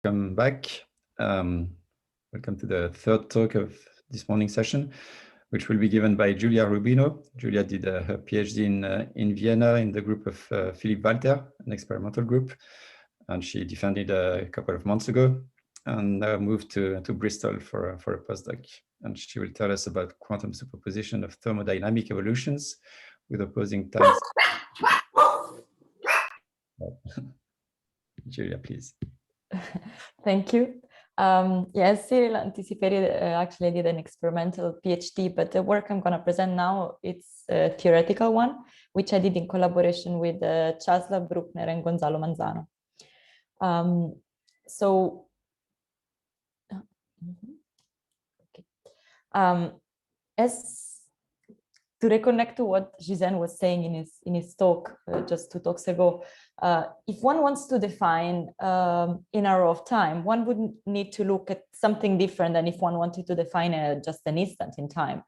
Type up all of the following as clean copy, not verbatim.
Welcome back. Welcome to the third talk of this morning session, which will be given by Giulia Rubino. Giulia did her PhD in Vienna in the group of Philipp Walter, an experimental group, and she defended a couple of months ago and moved to Bristol for a postdoc. And she will tell us about quantum superposition of thermodynamic evolutions with opposing times. Giulia, please. Thank you. Yes, Cyril anticipated actually did an experimental PhD, but the work I'm going to present now, it's a theoretical one, which I did in collaboration with Czesław Bruckner and Gonzalo Manzano. As to reconnect to what Gisèle was saying in his talk just 2 talks ago, if one wants to define in arrow of time, one would need to look at something different than if one wanted to define just an instant in time.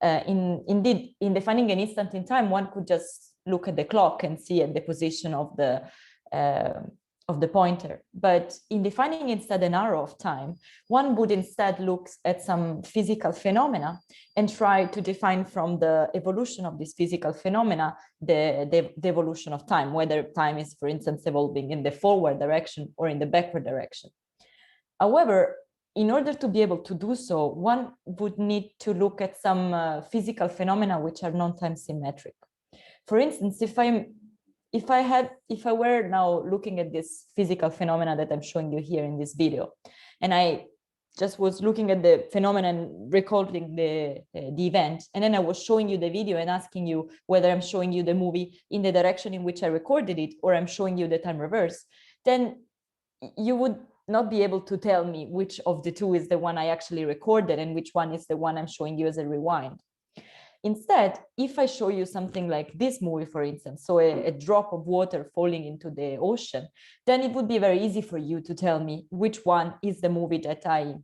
Indeed, in defining an instant in time, one could just look at the clock and see at the position of the pointer. But in defining instead an arrow of time, one would instead look at some physical phenomena and try to define from the evolution of this physical phenomena the evolution of time, whether time is, for instance, evolving in the forward direction or in the backward direction. However, in order to be able to do so, one would need to look at some physical phenomena which are non-time symmetric. For instance, if I were now looking at this physical phenomena that I'm showing you here in this video, and I just was looking at the phenomenon, recording the event, and then I was showing you the video and asking you whether I'm showing you the movie in the direction in which I recorded it, or I'm showing you the time reverse, then you would not be able to tell me which of the two is the one I actually recorded and which one is the one I'm showing you as a rewind. Instead, if I show you something like this movie, for instance, so a drop of water falling into the ocean, then it would be very easy for you to tell me which one is the movie that I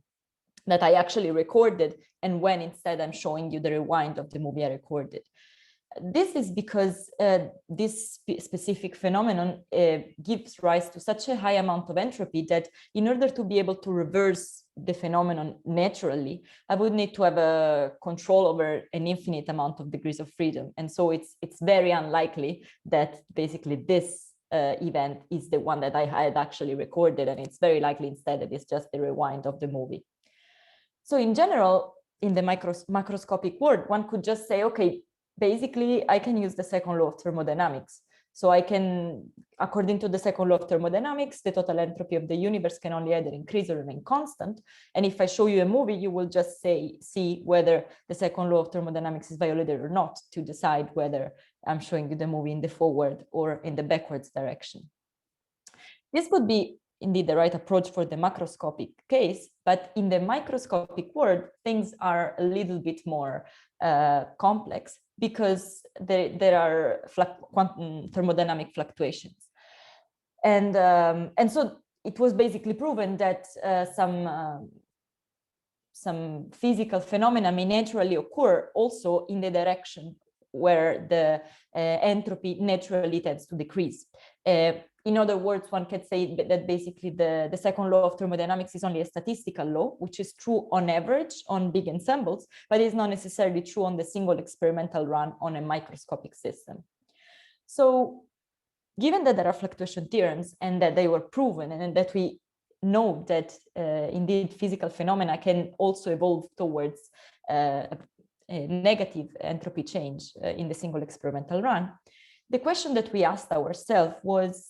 actually recorded, and when instead I'm showing you the rewind of the movie I recorded. This is because this specific phenomenon gives rise to such a high amount of entropy that in order to be able to reverse the phenomenon naturally, I would need to have a control over an infinite amount of degrees of freedom. And so it's very unlikely that basically this event is the one that I had actually recorded, and it's very likely instead that it's just the rewind of the movie. So in general, in the macroscopic world, one could just say, okay, basically, I can use the second law of thermodynamics. So I can, according to the second law of thermodynamics, the total entropy of the universe can only either increase or remain constant. And if I show you a movie, you will just see whether the second law of thermodynamics is violated or not to decide whether I'm showing you the movie in the forward or in the backwards direction. This would be indeed the right approach for the macroscopic case, but in the microscopic world, things are a little bit more complex because there are quantum thermodynamic fluctuations. And so it was basically proven that some physical phenomena may naturally occur also in the direction where the entropy naturally tends to decrease. In other words, one could say that basically the second law of thermodynamics is only a statistical law, which is true on average on big ensembles, but is not necessarily true on the single experimental run on a microscopic system. So given that there are fluctuation theorems and that they were proven and that we know that indeed physical phenomena can also evolve towards a negative entropy change in the single experimental run, the question that we asked ourselves was,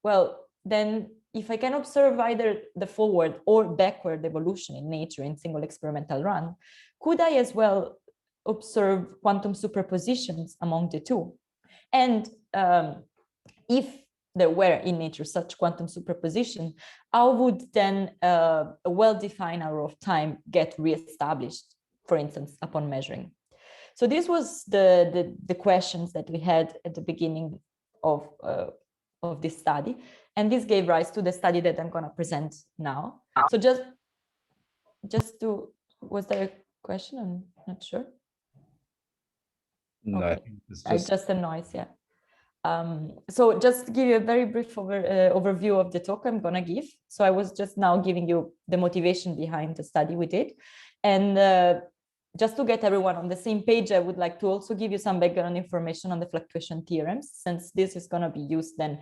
well, then if I can observe either the forward or backward evolution in nature in single experimental run, could I as well observe quantum superpositions among the two? And if there were in nature such quantum superposition, how would then a well-defined arrow of time get reestablished, for instance, upon measuring? So this was the questions that we had at the beginning of this study, and this gave rise to the study that I'm going to present now. So just to, was there a question? I'm not sure. No, Okay. it's just a noise, yeah. So just to give you a very brief overview of the talk I'm going to give. So I was just now giving you the motivation behind the study we did. And just to get everyone on the same page, I would like to also give you some background information on the fluctuation theorems, since this is going to be used then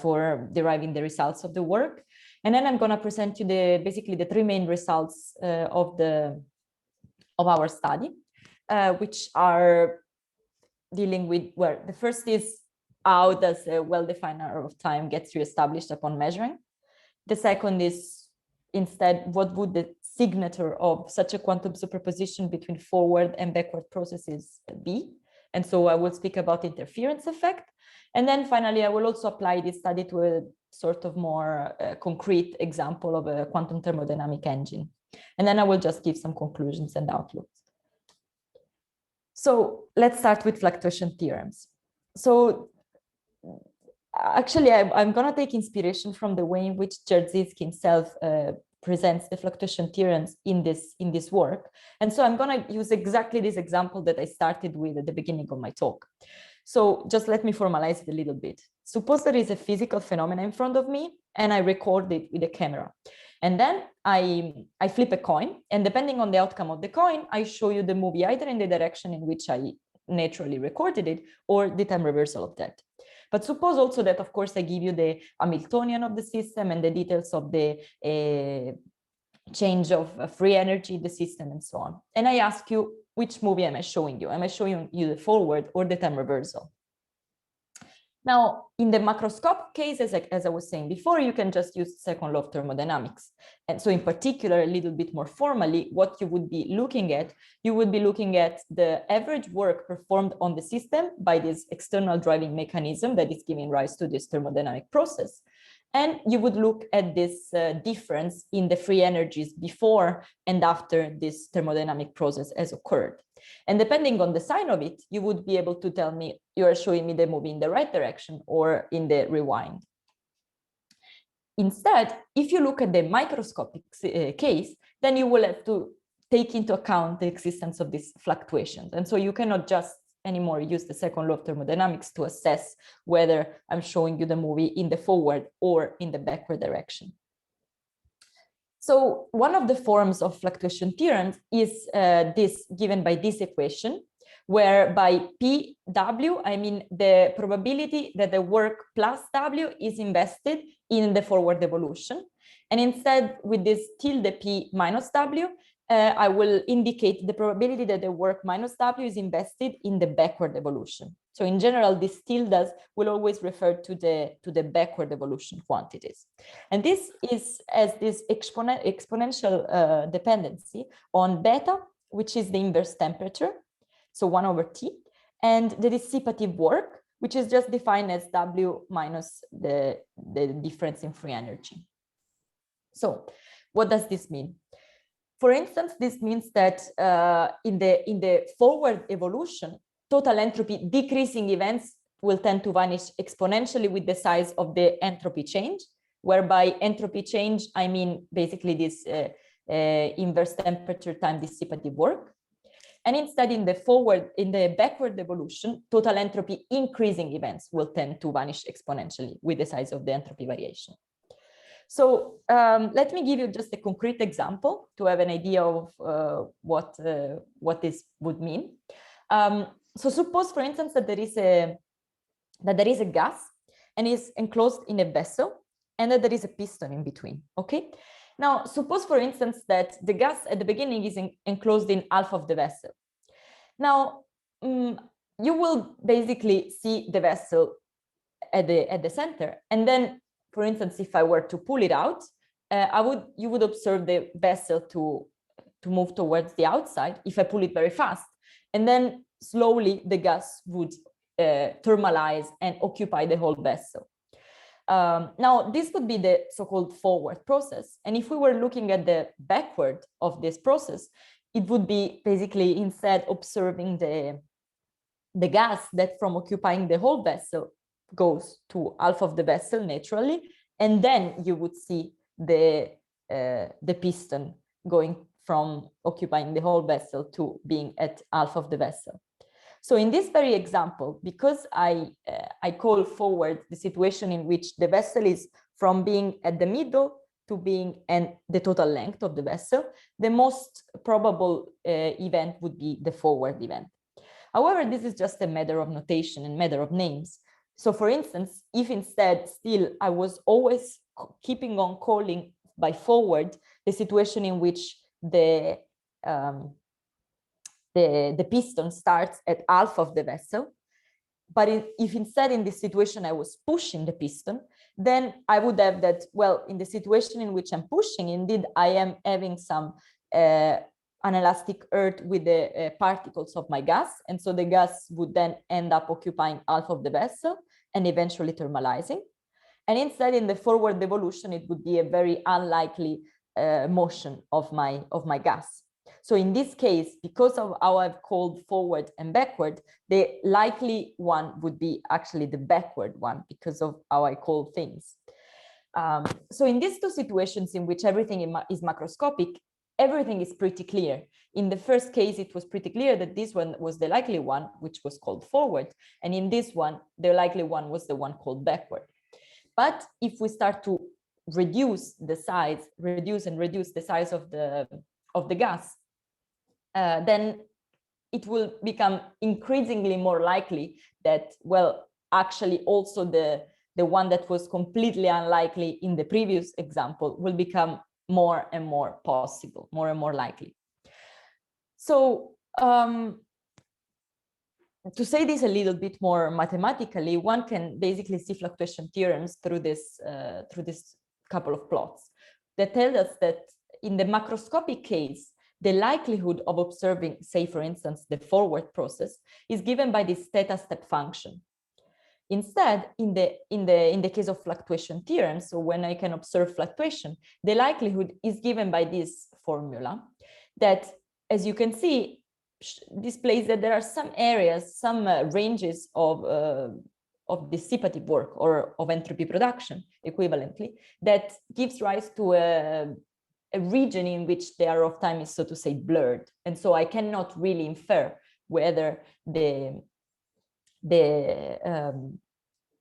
for deriving the results of the work. And then I'm going to present you basically the three main results of our study, which are dealing with where the first is how does a well-defined arrow of time gets reestablished upon measuring. The second is instead what would the signature of such a quantum superposition between forward and backward processes be. And so I will speak about interference effect. And then finally, I will also apply this study to a sort of more concrete example of a quantum thermodynamic engine. And then I will just give some conclusions and outlooks. So let's start with fluctuation theorems. So actually, I'm going to take inspiration from the way in which Dzerzhinsky himself presents the fluctuation theorems in this work. And so I'm going to use exactly this example that I started with at the beginning of my talk. So just let me formalize it a little bit. Suppose there is a physical phenomenon in front of me and I record it with a camera. And then I flip a coin, and depending on the outcome of the coin, I show you the movie either in the direction in which I naturally recorded it or the time reversal of that. But suppose also that, of course, I give you the Hamiltonian of the system and the details of the change of free energy in the system and so on. And I ask you, which movie am I showing you? Am I showing you the forward or the time reversal? Now, in the macroscopic case, as I was saying before, you can just use the second law of thermodynamics. And so in particular, a little bit more formally, what you would be looking at, you would be looking at the average work performed on the system by this external driving mechanism that is giving rise to this thermodynamic process. And you would look at this difference in the free energies before and after this thermodynamic process has occurred. And depending on the sign of it, you would be able to tell me you are showing me the movie in the right direction or in the rewind. Instead, if you look at the microscopic case, then you will have to take into account the existence of these fluctuations. And so you cannot just anymore use the second law of thermodynamics to assess whether I'm showing you the movie in the forward or in the backward direction. So one of the forms of fluctuation theorems is this given by this equation, where by PW, I mean the probability that the work plus W is invested in the forward evolution. And instead, with this tilde P minus W, I will indicate the probability that the work minus W is invested in the backward evolution. So in general, these tildes will always refer to the backward evolution quantities. And this is as this exponential dependency on beta, which is the inverse temperature, so 1 over T, and the dissipative work, which is just defined as W minus the difference in free energy. So what does this mean? For instance, this means that in the forward evolution, total entropy decreasing events will tend to vanish exponentially with the size of the entropy change, whereby entropy change, I mean basically this inverse temperature time dissipative work. And instead, in the backward evolution, total entropy increasing events will tend to vanish exponentially with the size of the entropy variation. So let me give you just a concrete example to have an idea of what this would mean. So suppose, for instance, that there is a gas and is enclosed in a vessel, and that there is a piston in between. Okay. Now, suppose, for instance, that the gas at the beginning is enclosed in half of the vessel. Now, you will basically see the vessel at the center, and then, for instance, if I were to pull it out, you would observe the vessel to move towards the outside if I pull it very fast, and then slowly the gas would thermalize and occupy the whole vessel. Now, this would be the so-called forward process. And if we were looking at the backward of this process, it would be basically instead observing the gas that from occupying the whole vessel goes to half of the vessel naturally, and then you would see the piston going from occupying the whole vessel to being at half of the vessel. So in this very example, because I call forward the situation in which the vessel is from being at the middle to being the total length of the vessel, the most probable event would be the forward event. However, this is just a matter of notation and matter of names. So for instance, if instead still I was always keeping on calling by forward the situation in which the piston starts at half of the vessel, but if instead in this situation I was pushing the piston, then I would have that, well, in the situation in which I'm pushing, indeed I am having some anelastic earth with the particles of my gas, and so the gas would then end up occupying half of the vessel and eventually thermalizing. And instead in the forward evolution, it would be a very unlikely motion of my gas. So in this case, because of how I've called forward and backward, the likely one would be actually the backward one because of how I call things. So in these two situations in which everything is macroscopic, everything is pretty clear. In the first case, it was pretty clear that this one was the likely one, which was called forward. And in this one, the likely one was the one called backward. But if we start to reduce the size of the gas, then it will become increasingly more likely that, well, actually also the one that was completely unlikely in the previous example will become more and more possible, more and more likely. So to say this a little bit more mathematically, one can basically see fluctuation theorems through this couple of plots that tell us that in the macroscopic case, the likelihood of observing, say, for instance, the forward process is given by this theta step function. Instead, in the case of fluctuation theorems, so when I can observe fluctuation, the likelihood is given by this formula that, as you can see, displays that there are some areas, some ranges of dissipative work or of entropy production equivalently, that gives rise to a region in which the arrow of time is, so to say, blurred. And so I cannot really infer whether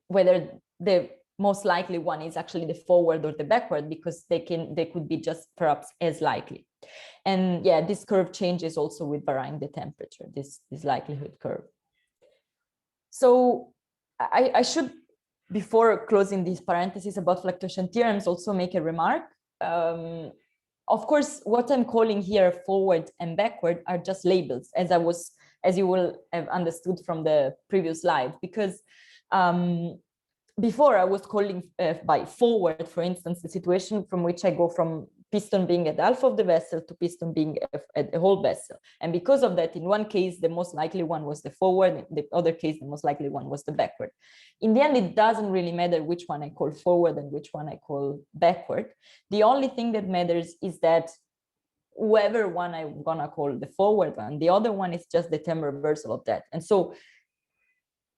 whether the most likely one is actually the forward or the backward, because they could be just perhaps as likely. And yeah, this curve changes also with varying the temperature, this likelihood curve. So I should, before closing this parenthesis about fluctuation theorems, also make a remark. Of course, what I'm calling here forward and backward are just labels, as you will have understood from the previous slide, because before I was calling by forward, for instance, the situation from which I go from piston being at half of the vessel to piston being at the whole vessel. And because of that, in one case, the most likely one was the forward, in the other case, the most likely one was the backward. In the end, it doesn't really matter which one I call forward and which one I call backward. The only thing that matters is that whoever one I'm gonna call the forward one, the other one is just the term reversal of that. And so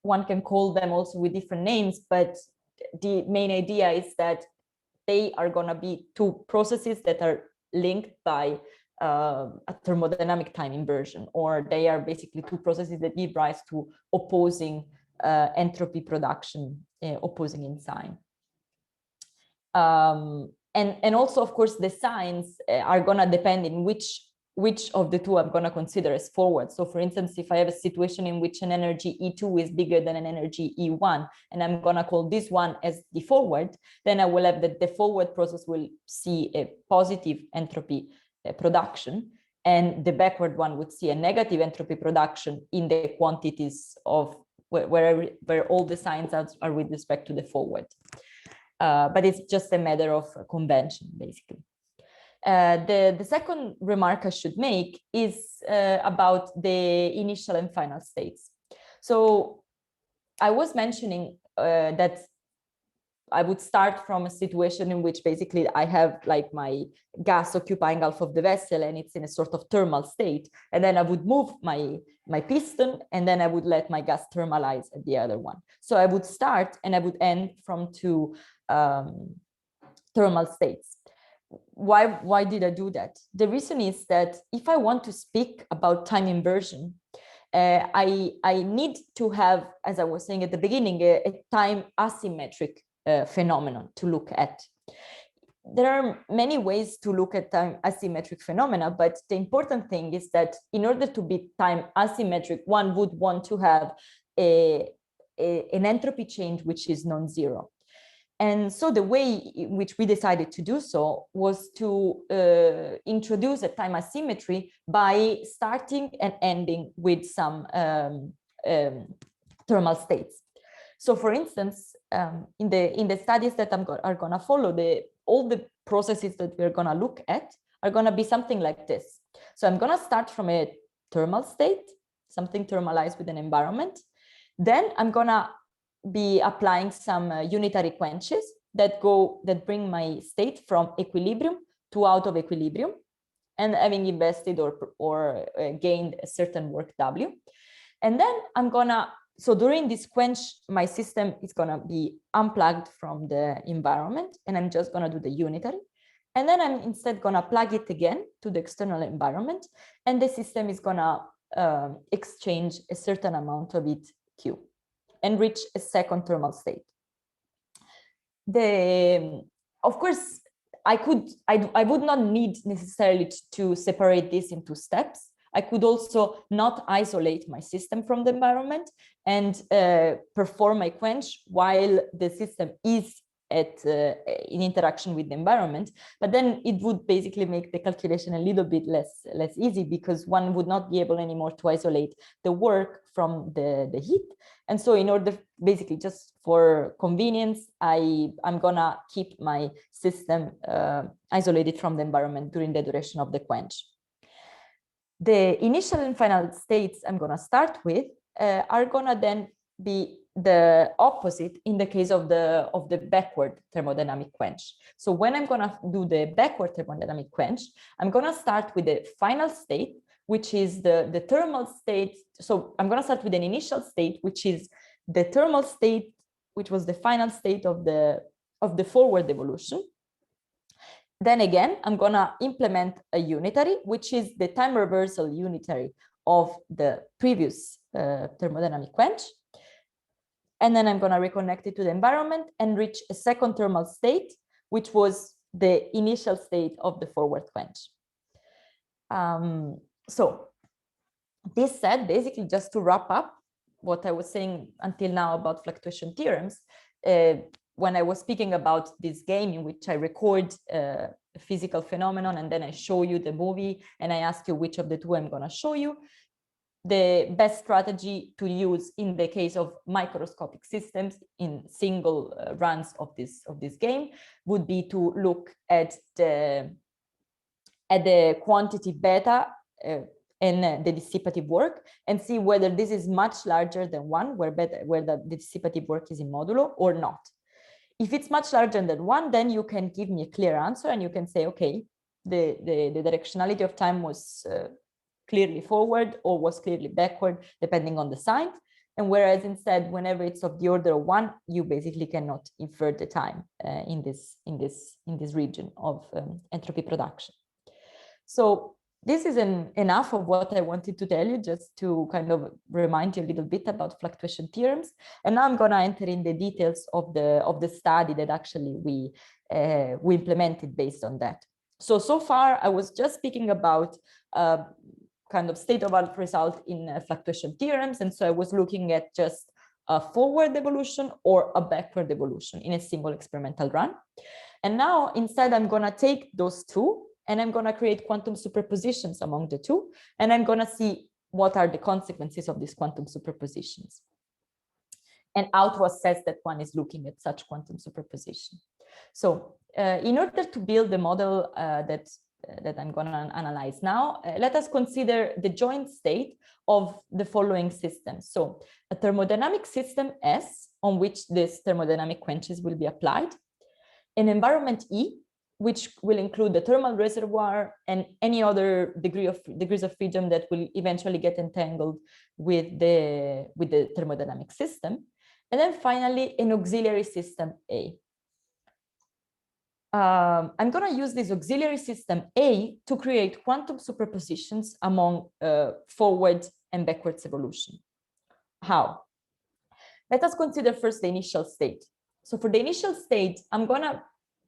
one can call them also with different names, but the main idea is that they are going to be two processes that are linked by a thermodynamic time inversion, or they are basically two processes that give rise to opposing entropy production, opposing in sign. And also, of course, the signs are going to depend in which of the two I'm going to consider as forward. So for instance, if I have a situation in which an energy E2 is bigger than an energy E1, and I'm going to call this one as the forward, then I will have that the forward process will see a positive entropy production, and the backward one would see a negative entropy production in the quantities of where all the signs are with respect to the forward. But it's just a matter of convention, basically. The second remark I should make is about the initial and final states. So I was mentioning that I would start from a situation in which basically I have like my gas occupying half of the vessel and it's in a sort of thermal state. And then I would move my piston, and then I would let my gas thermalize at the other one. So I would start and I would end from two thermal states. Why did I do that? The reason is that if I want to speak about time inversion, I need to have, as I was saying at the beginning, a time asymmetric phenomenon to look at. There are many ways to look at time asymmetric phenomena, but the important thing is that in order to be time asymmetric, one would want to have an entropy change which is non-zero. And so the way in which we decided to do so was to introduce a time asymmetry by starting and ending with some thermal states. So for instance, in the studies that are going to follow, all the processes that we're going to look at are going to be something like this. So I'm going to start from a thermal state, something thermalized with an environment. Then I'm going to be applying some unitary quenches that bring my state from equilibrium to out of equilibrium, and having invested or gained a certain work W. And then I'm going to, so during this quench, my system is going to be unplugged from the environment, and I'm just going to do the unitary. And then I'm instead going to plug it again to the external environment, and the system is going to exchange a certain amount of it Q and reach a second thermal state. Of course, I would not need necessarily to separate this into steps. I could also not isolate my system from the environment and perform my quench while the system is in interaction with the environment, but then it would basically make the calculation a little bit less easy, because one would not be able anymore to isolate the work from the heat. And so in order, basically just for convenience, I'm gonna keep my system isolated from the environment during the duration of the quench. The initial and final states I'm gonna start with are gonna then be the opposite in the case of the backward thermodynamic quench. So when I'm going to do the backward thermodynamic quench, I'm going to start with the final state, which is the thermal state. So I'm going to start with an initial state, which is the thermal state, which was the final state of the forward evolution. Then again, I'm going to implement a unitary, which is the time reversal unitary of the previous thermodynamic quench. And then I'm going to reconnect it to the environment and reach a second thermal state, which was the initial state of the forward quench. So this said, basically just to wrap up what I was saying until now about fluctuation theorems, when I was speaking about this game in which I record a physical phenomenon and then I show you the movie and I ask you which of the two I'm going to show you, the best strategy to use in the case of microscopic systems in single runs of this game would be to look at the quantity beta and the dissipative work and see whether this is much larger than 1, where the dissipative work is in modulo, or not. If it's much larger than 1, then you can give me a clear answer and you can say, okay, the directionality of time was clearly forward or was clearly backward, depending on the sign. And whereas instead, whenever it's of the order of 1, you basically cannot infer the time in this region of entropy production. So this is enough of what I wanted to tell you, just to kind of remind you a little bit about fluctuation theorems. And now I'm going to enter in the details of the study that actually we implemented based on that. So far, I was just speaking about kind of state-of-art result in fluctuation theorems. And so I was looking at just a forward evolution or a backward evolution in a single experimental run. And now instead, I'm going to take those two and I'm going to create quantum superpositions among the two. And I'm going to see what are the consequences of these quantum superpositions and how to assess that one is looking at such quantum superposition. So in order to build the model that I'm going to analyze now, let us consider the joint state of the following systems. So a thermodynamic system S, on which this thermodynamic quenches will be applied, an environment E, which will include the thermal reservoir and any other degrees of freedom that will eventually get entangled with the thermodynamic system, and then finally an auxiliary system A. I'm going to use this auxiliary system A to create quantum superpositions among forward and backwards evolution. How? Let us consider first the initial state. So for the initial state, I'm going to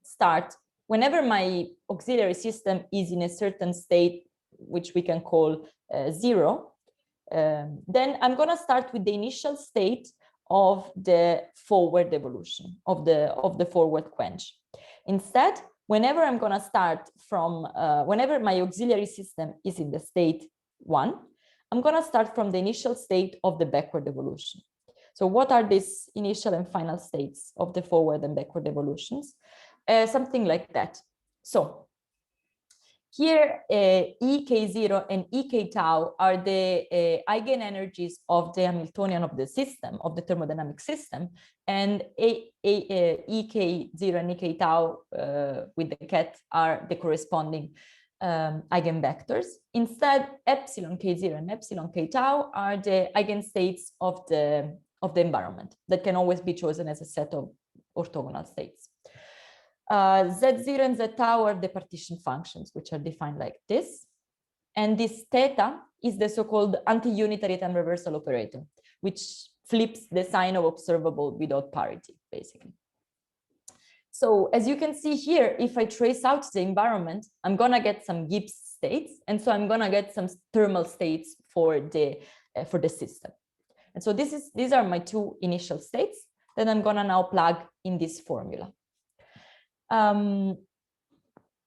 start whenever my auxiliary system is in a certain state, which we can call 0. Then I'm going to start with the initial state of the forward evolution, of the forward quench. Instead, whenever I'm going to start from, whenever my auxiliary system is in the state 1, I'm going to start from the initial state of the backward evolution. So what are these initial and final states of the forward and backward evolutions? Something like that. So here, Ek0 and Ek tau are the eigenenergies of the Hamiltonian of the system, of the thermodynamic system, and Ek0 and Ek tau with the cat are the corresponding eigenvectors. Instead, epsilon K0 and epsilon K tau are the eigenstates of the environment that can always be chosen as a set of orthogonal states. Z0 and Z tau are the partition functions, which are defined like this. And this theta is the so-called anti-unitary time reversal operator, which flips the sign of observable without parity, basically. So as you can see here, if I trace out the environment, I'm going to get some Gibbs states. And so I'm going to get some thermal states for the system. And so these are my two initial states that I'm going to now plug in this formula.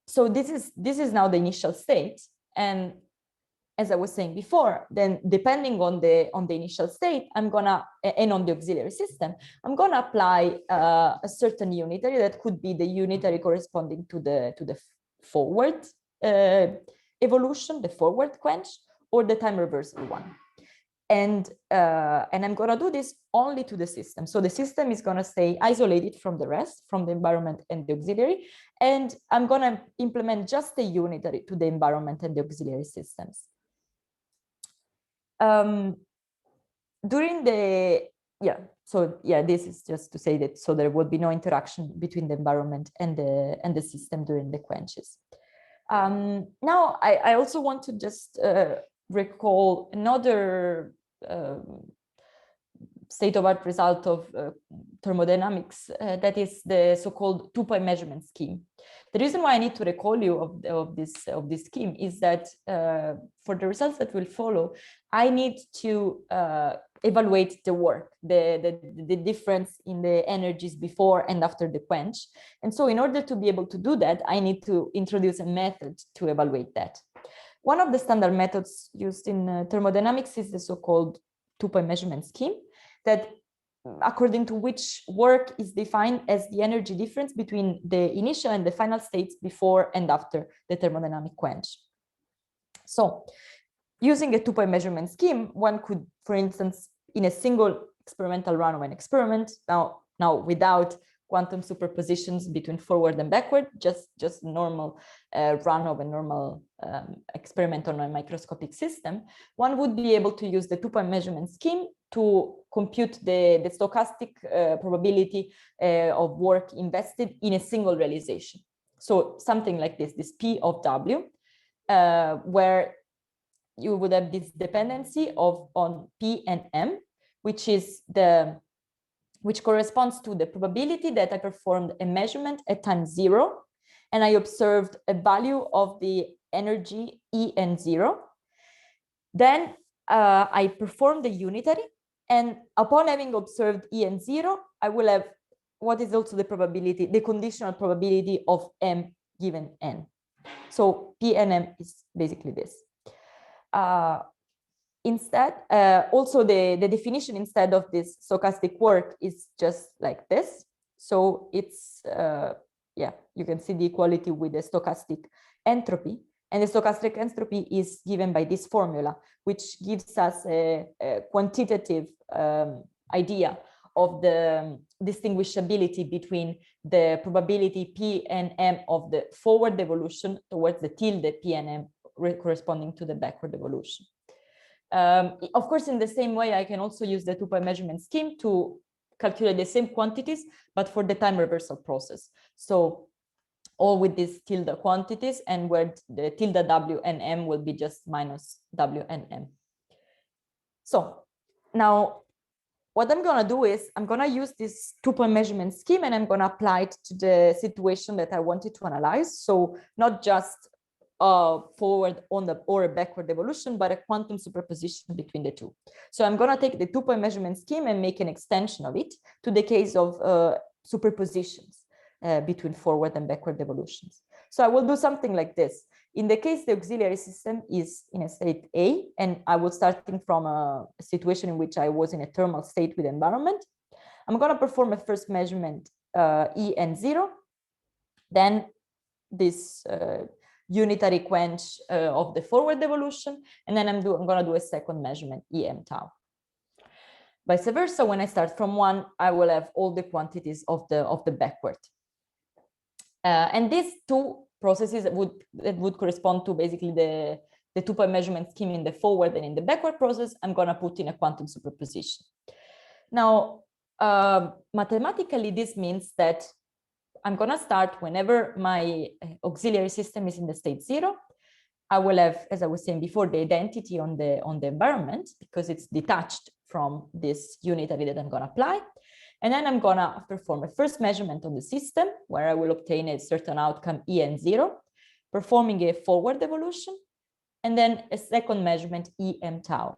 So this is now the initial state, and as I was saying before, then depending on the initial state, I'm gonna, and on the auxiliary system, I'm gonna apply a certain unitary that could be the unitary corresponding to the forward evolution, the forward quench, or the time reversal one. And I'm going to do this only to the system. So the system is going to stay isolated from the rest, from the environment and the auxiliary. And I'm going to implement just the unitary to the environment and the auxiliary systems. This is just to say that, so there would be no interaction between the environment and the system during the quenches. Now, I also want to just recall another state-of-art result of thermodynamics, that is the so-called two-point measurement scheme. The reason why I need to recall you of this scheme is that for the results that will follow, I need to evaluate the work, the difference in the energies before and after the quench. And so in order to be able to do that, I need to introduce a method to evaluate that. One of the standard methods used in thermodynamics is the so-called two-point measurement scheme, that according to which work is defined as the energy difference between the initial and the final states before and after the thermodynamic quench. So using a two-point measurement scheme, one could, for instance, in a single experimental run of an experiment, now without quantum superpositions between forward and backward, just normal run of a normal experiment on a microscopic system, one would be able to use the two-point measurement scheme to compute the stochastic probability of work invested in a single realization. So something like this P of W, where you would have this dependency on P and M, which corresponds to the probability that I performed a measurement at time 0, and I observed a value of the energy E and 0. Then I performed the unitary, and upon having observed E and 0, I will have what is also the probability, the conditional probability of M given N. So P and M is basically this. Instead, also the definition instead of this stochastic work is just like this. So it's, you can see the equality with the stochastic entropy. And the stochastic entropy is given by this formula, which gives us a quantitative idea of the distinguishability between the probability P and M of the forward evolution towards the tilde P and M corresponding to the backward evolution. Of course, in the same way, I can also use the two-point measurement scheme to calculate the same quantities, but for the time reversal process. So all with these tilde quantities, and where the tilde W and M will be just minus W and M. So now what I'm going to do is I'm going to use this 2-point measurement scheme and I'm going to apply it to the situation that I wanted to analyze. So not just forward on the or a backward evolution, but a quantum superposition between the two. So I'm going to take the 2-point measurement scheme and make an extension of it to the case of superpositions between forward and backward evolutions. So I will do something like this. In the case the auxiliary system is in a state A, and I was starting from a situation in which I was in a thermal state with environment, I'm going to perform a first measurement E and 0, then this unitary quench of the forward evolution, and then I'm going to do a second measurement EM tau. Vice versa, when I start from 1, I will have all the quantities of the backward. And these two processes would correspond to basically the 2-point measurement scheme in the forward and in the backward process. I'm going to put in a quantum superposition. Now, mathematically, this means that I'm going to start whenever my auxiliary system is in the state 0. I will have, as I was saying before, the identity on the environment because it's detached from this unitary that I'm going to apply. And then I'm going to perform a first measurement on the system where I will obtain a certain outcome EN 0, performing a forward evolution, and then a second measurement EM tau.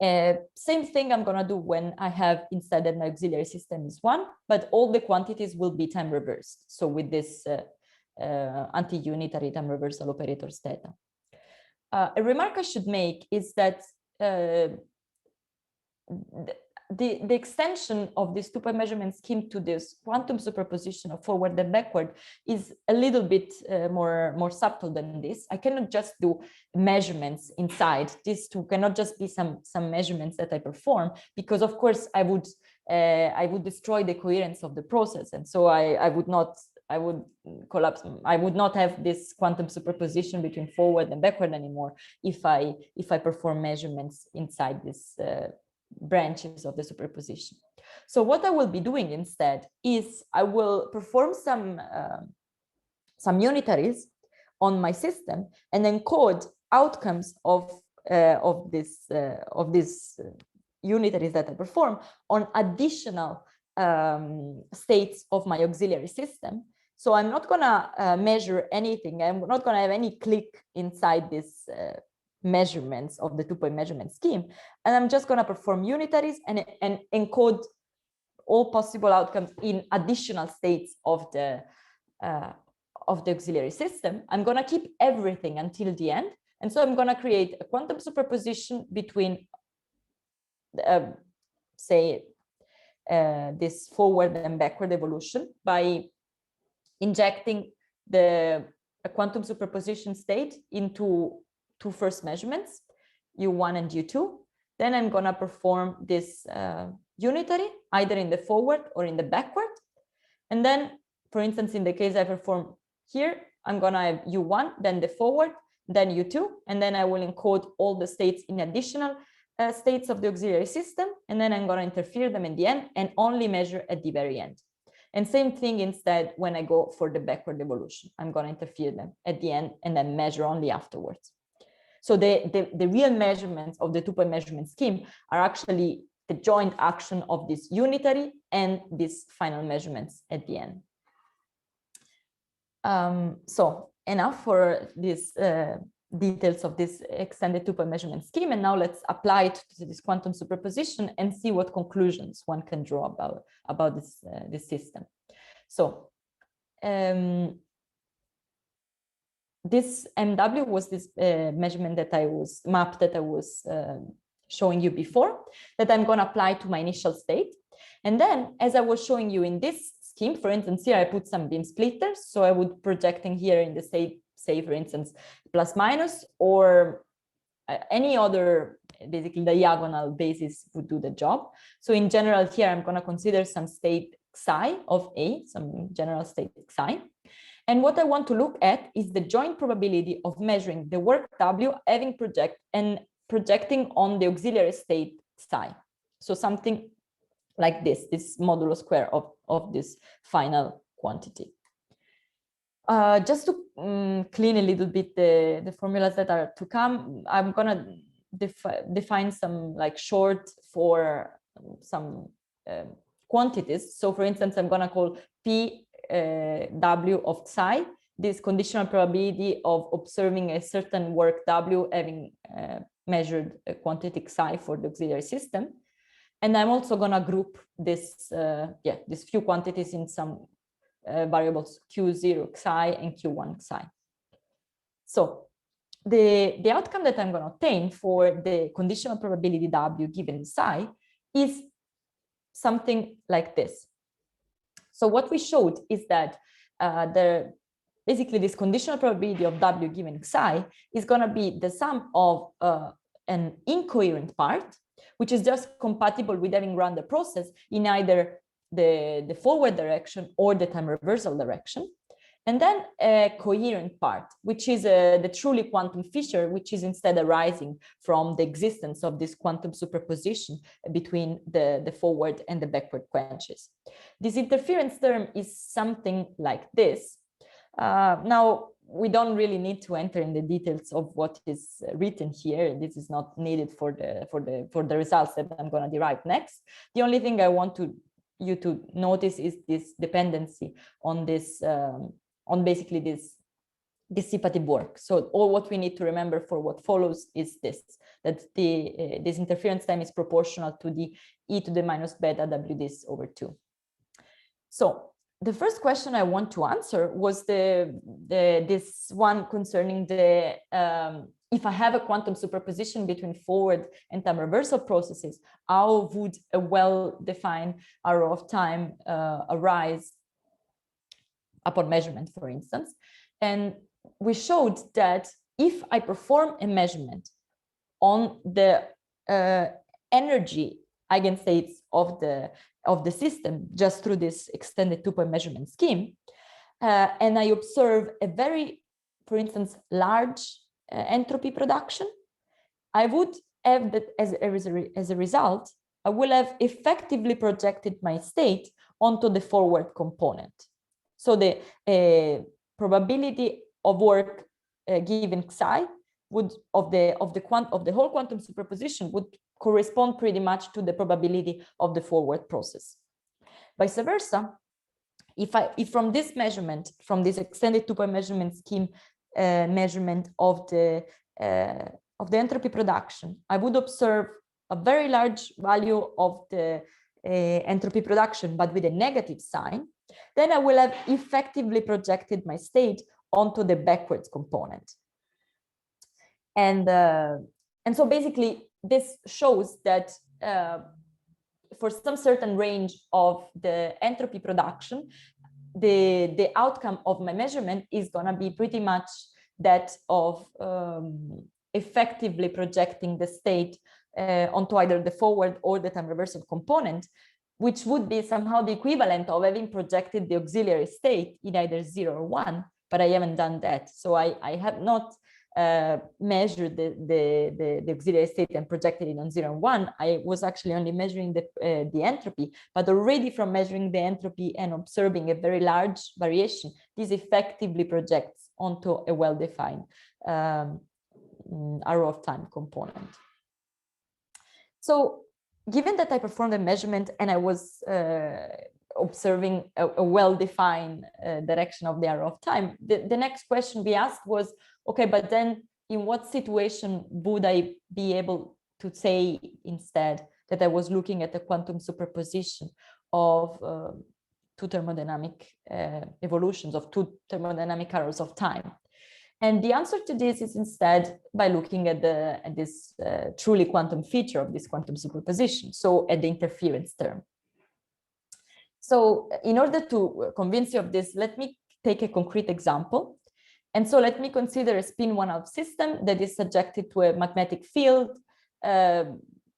Same thing I'm going to do when I have instead that my auxiliary system is 1, but all the quantities will be time reversed. So with this anti-unitary time reversal operators theta. A remark I should make is that the extension of this 2-point measurement scheme to this quantum superposition of forward and backward is a little bit more subtle than this. I cannot just do measurements inside. These two cannot just be some measurements that I perform, because of course I would destroy the coherence of the process, and so I would collapse. I would not have this quantum superposition between forward and backward anymore if I perform measurements inside this branches of the superposition. So what I will be doing instead is I will perform some unitaries on my system and encode outcomes of these unitaries that I perform on additional states of my auxiliary system. So I'm not gonna measure anything. I'm not gonna have any click inside this measurements of the 2-point measurement scheme, and I'm just going to perform unitaries and encode all possible outcomes in additional states of the auxiliary system. I'm going to keep everything until the end, and so I'm going to create a quantum superposition between say this forward and backward evolution by injecting a quantum superposition state into two first measurements, U1 and U2. Then I'm going to perform this unitary either in the forward or in the backward. And then, for instance, in the case I perform here, I'm going to have U1, then the forward, then U2, and then I will encode all the states in additional states of the auxiliary system, and then I'm going to interfere them in the end and only measure at the very end. And same thing instead when I go for the backward evolution. I'm going to interfere them at the end and then measure only afterwards. So the real measurements of the 2-point measurement scheme are actually the joint action of this unitary and these final measurements at the end. So enough for these details of this extended 2-point measurement scheme. And now let's apply it to this quantum superposition and see what conclusions one can draw about this system. So this MW was this measurement that I was showing you before, that I'm going to apply to my initial state. And then, as I was showing you in this scheme, for instance, here I put some beam splitters. So I would projecting here in the state, say, for instance, plus minus, or any other basically diagonal basis would do the job. So in general, here I'm going to consider some state psi of A, some general state psi. And what I want to look at is the joint probability of measuring the work W having projecting on the auxiliary state psi. So something like this modulo square of this final quantity. Just to clean a little bit the formulas that are to come, I'm gonna define some like short for some quantities. So for instance, I'm going to call P W of psi, this conditional probability of observing a certain work W having measured a quantity psi for the auxiliary system. And I'm also going to group this, these few quantities in some variables Q0 psi and Q1 psi. So the outcome that I'm going to obtain for the conditional probability W given psi is something like this. So what we showed is that basically this conditional probability of W given psi is going to be the sum of an incoherent part, which is just compatible with having run the process in either the forward direction or the time reversal direction. And then a coherent part, which is the truly quantum feature, which is instead arising from the existence of this quantum superposition between the forward and the backward quenches. This interference term is something like this. Now, we don't really need to enter in the details of what is written here. This is not needed for the results that I'm going to derive next. The only thing I want you to notice is this dependency on this on basically this dissipative work. So all what we need to remember for what follows is this, that this interference time is proportional to the e to the minus beta w this over 2. So the first question I want to answer was this one concerning the if I have a quantum superposition between forward and time reversal processes, how would a well-defined arrow of time arise upon measurement, for instance? And we showed that if I perform a measurement on the energy eigenstates of the system just through this extended two-point measurement scheme, and I observe a very, for instance, large entropy production, I would have that as a result, I will have effectively projected my state onto the forward component. So the probability of work given psi would of the whole quantum superposition would correspond pretty much to the probability of the forward process. Vice versa, if from this measurement, from this extended two-point measurement scheme measurement of the entropy production, I would observe a very large value of the entropy production, but with a negative sign, then I will have effectively projected my state onto the backwards component. And so basically this shows that for some certain range of the entropy production, the outcome of my measurement is going to be pretty much that of effectively projecting the state onto either the forward or the time reversal component, which would be somehow the equivalent of having projected the auxiliary state in either 0 or 1, but I haven't done that. So I have not measured the auxiliary state and projected it on 0 and 1. I was actually only measuring the entropy, but already from measuring the entropy and observing a very large variation, this effectively projects onto a well-defined arrow of time component. So given that I performed a measurement and I was observing a well-defined direction of the arrow of time, the next question we asked was, okay, but then in what situation would I be able to say instead that I was looking at a quantum superposition of two thermodynamic evolutions, of two thermodynamic arrows of time? And the answer to this is instead by looking at this truly quantum feature of this quantum superposition, so at the interference term. So in order to convince you of this, let me take a concrete example. And so let me consider a spin 1/2 system that is subjected to a magnetic field,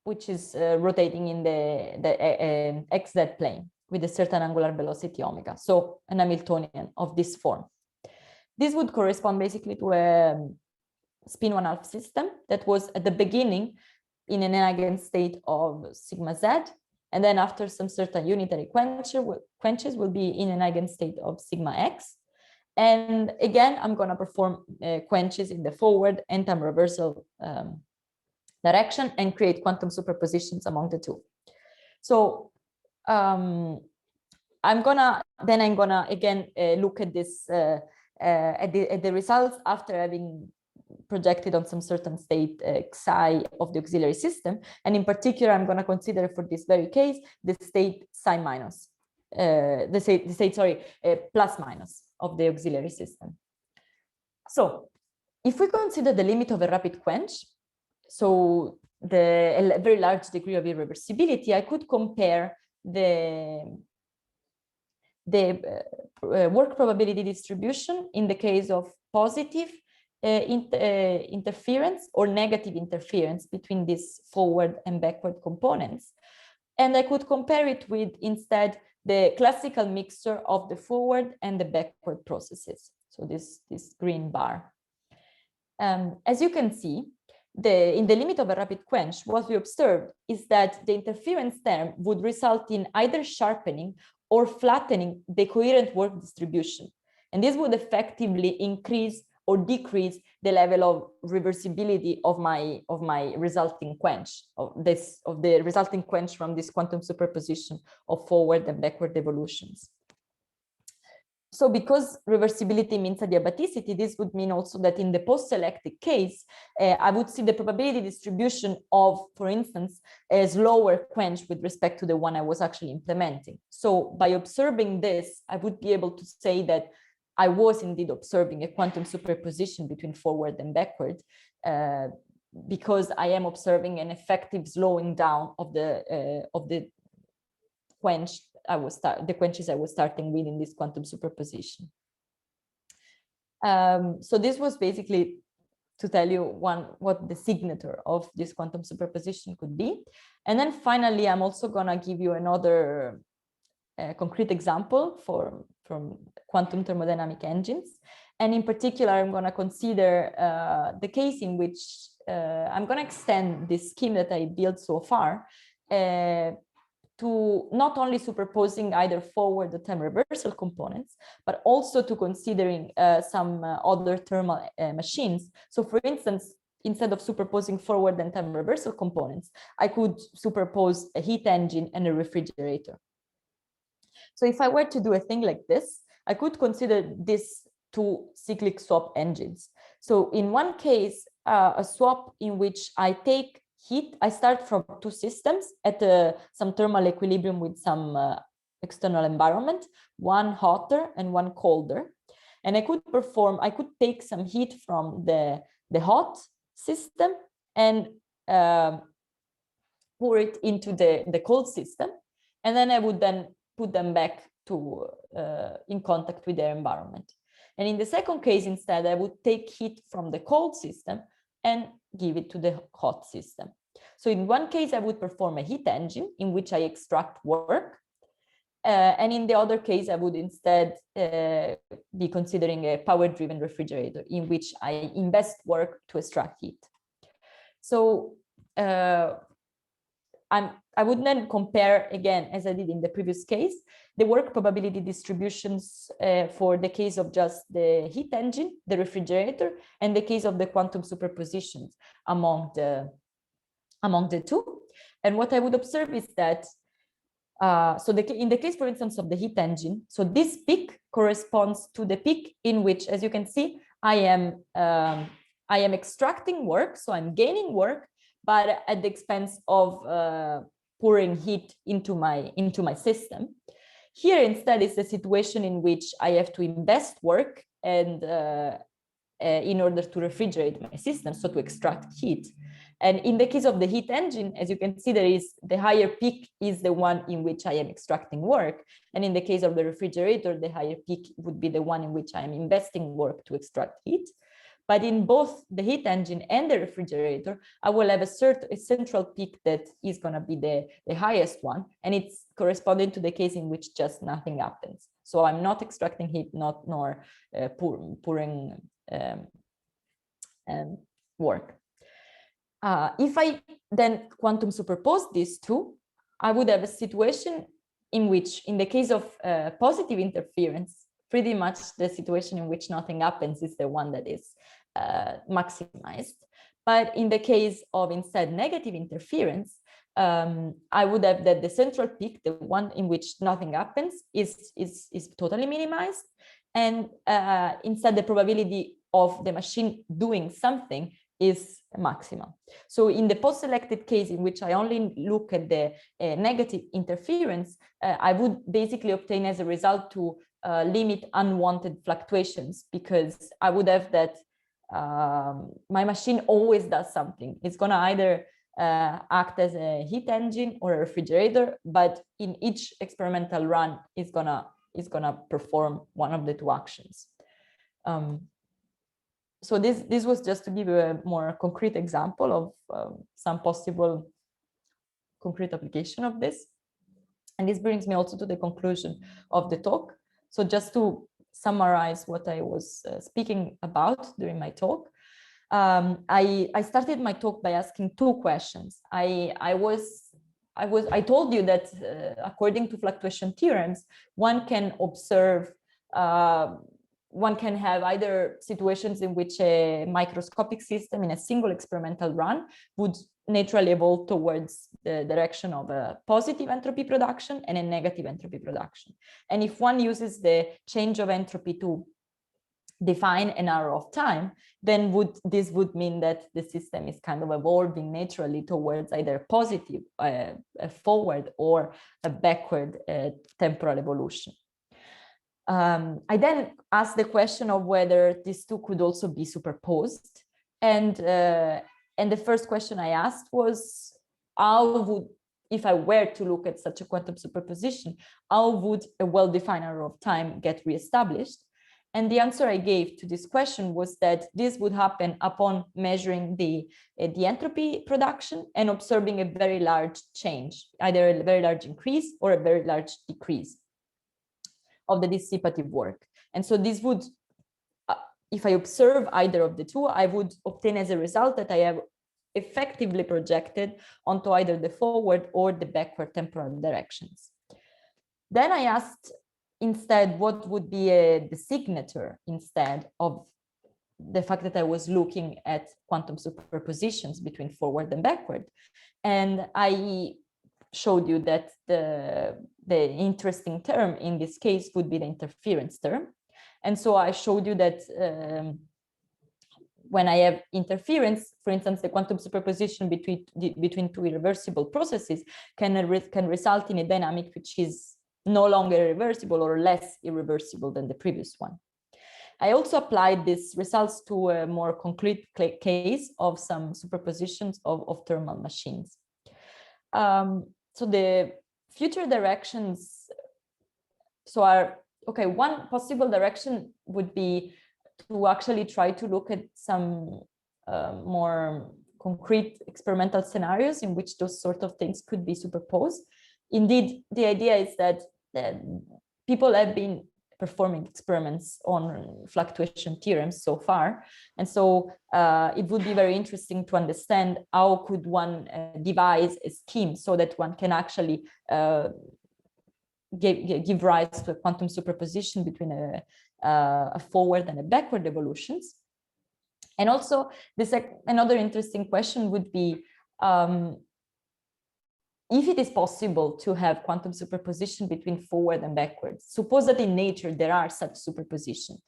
which is rotating in the xz plane with a certain angular velocity omega, so an Hamiltonian of this form. This would correspond basically to a spin 1/2 system that was at the beginning in an eigenstate of sigma z, and then after some certain unitary quenches will be in an eigenstate of sigma x. And again, I'm going to perform quenches in the forward and time reversal direction and create quantum superpositions among the two. So I'm gonna again look at this at the results after having projected on some certain state psi of the auxiliary system, and in particular I'm going to consider for this very case the state psi minus, plus minus of the auxiliary system. So if we consider the limit of a rapid quench, so a very large degree of irreversibility, I could compare the work probability distribution in the case of positive interference or negative interference between these forward and backward components. And I could compare it with instead the classical mixture of the forward and the backward processes. So this green bar. As you can see, in the limit of a rapid quench, what we observed is that the interference term would result in either sharpening or flattening the coherent work distribution. And this would effectively increase or decrease the level of reversibility of my resulting quench, of the resulting quench from this quantum superposition of forward and backward evolutions. So because reversibility means adiabaticity, this would mean also that in the post-selective case, I would see the probability distribution of, for instance, a slower quench with respect to the one I was actually implementing. So by observing this, I would be able to say that I was indeed observing a quantum superposition between forward and backward, because I am observing an effective slowing down of the quench the quenches I was starting with in this quantum superposition. So this was basically to tell you what the signature of this quantum superposition could be. And then finally, I'm also going to give you another concrete example from quantum thermodynamic engines. And in particular, I'm going to consider the case in which I'm going to extend this scheme that I built so far to not only superposing either forward or time reversal components, but also to considering some other thermal machines. So for instance, instead of superposing forward and time reversal components, I could superpose a heat engine and a refrigerator. So if I were to do a thing like this, I could consider this two cyclic swap engines. So in one case, a swap in which I take heat, I start from two systems at some thermal equilibrium with some external environment, one hotter and one colder. And I could take some heat from the hot system and pour it into the cold system. And then I would then put them back to in contact with their environment. And in the second case, instead, I would take heat from the cold system and give it to the hot system. So in one case, I would perform a heat engine in which I extract work. And in the other case, I would instead be considering a power-driven refrigerator in which I invest work to extract heat. So I would then compare again, as I did in the previous case, the work probability distributions for the case of just the heat engine, the refrigerator, and the case of the quantum superpositions among the two. And what I would observe is that, in the case, for instance, of the heat engine, so this peak corresponds to the peak in which, as you can see, I am extracting work, so I'm gaining work, but at the expense of pouring heat into my system. Here, instead, is the situation in which I have to invest work and in order to refrigerate my system, so to extract heat. And in the case of the heat engine, as you can see, there is the higher peak is the one in which I am extracting work. And in the case of the refrigerator, the higher peak would be the one in which I am investing work to extract heat. But in both the heat engine and the refrigerator, I will have a central peak that is going to be the highest one. And it's corresponding to the case in which just nothing happens. So I'm not extracting heat, nor pouring work. If I then quantum superpose these two, I would have a situation in which, in the case of positive interference, pretty much the situation in which nothing happens is the one that is maximized. But in the case of instead negative interference, I would have that the central peak, the one in which nothing happens, is totally minimized. And instead the probability of the machine doing something is maximal. So in the post-selected case, in which I only look at the negative interference, I would basically obtain as a result to limit unwanted fluctuations, because I would have that my machine always does something. It's going to either act as a heat engine or a refrigerator, but in each experimental run is gonna perform one of the two actions. So this was just to give you a more concrete example of some possible concrete application of this. And this brings me also to the conclusion of the talk. So just to summarize what I was speaking about during my talk, I started my talk by asking two questions. I told you that according to fluctuation theorems, one can observe, one can have either situations in which a microscopic system in a single experimental run would naturally evolve towards the direction of a positive entropy production and a negative entropy production. And if one uses the change of entropy to define an arrow of time, then this would mean that the system is kind of evolving naturally towards either positive, a forward, or a backward temporal evolution. I then asked the question of whether these two could also be superposed, and the first question I asked was, how would, if I were to look at such a quantum superposition, how would a well-defined arrow of time get reestablished? And the answer I gave to this question was that this would happen upon measuring the entropy production and observing a very large change, either a very large increase or a very large decrease of the dissipative work. And so this would, if I observe either of the two, I would obtain as a result that I have effectively projected onto either the forward or the backward temporal directions. Then I asked instead what would be a designator instead of the fact that I was looking at quantum superpositions between forward and backward. And I showed you that the interesting term in this case would be the interference term. And so I showed you that when I have interference, for instance, the quantum superposition between two irreversible processes can result in a dynamic which is no longer irreversible or less irreversible than the previous one. I also applied these results to a more concrete case of some superpositions of thermal machines. So the future directions are, okay, one possible direction would be to actually try to look at some more concrete experimental scenarios in which those sort of things could be superposed. Indeed, the idea is that people have been performing experiments on fluctuation theorems so far. And so it would be very interesting to understand how could one devise a scheme so that one can actually give rise to a quantum superposition between a forward and a backward evolutions. And also, another interesting question would be, if it is possible to have quantum superposition between forward and backwards, suppose that in nature there are such superpositions,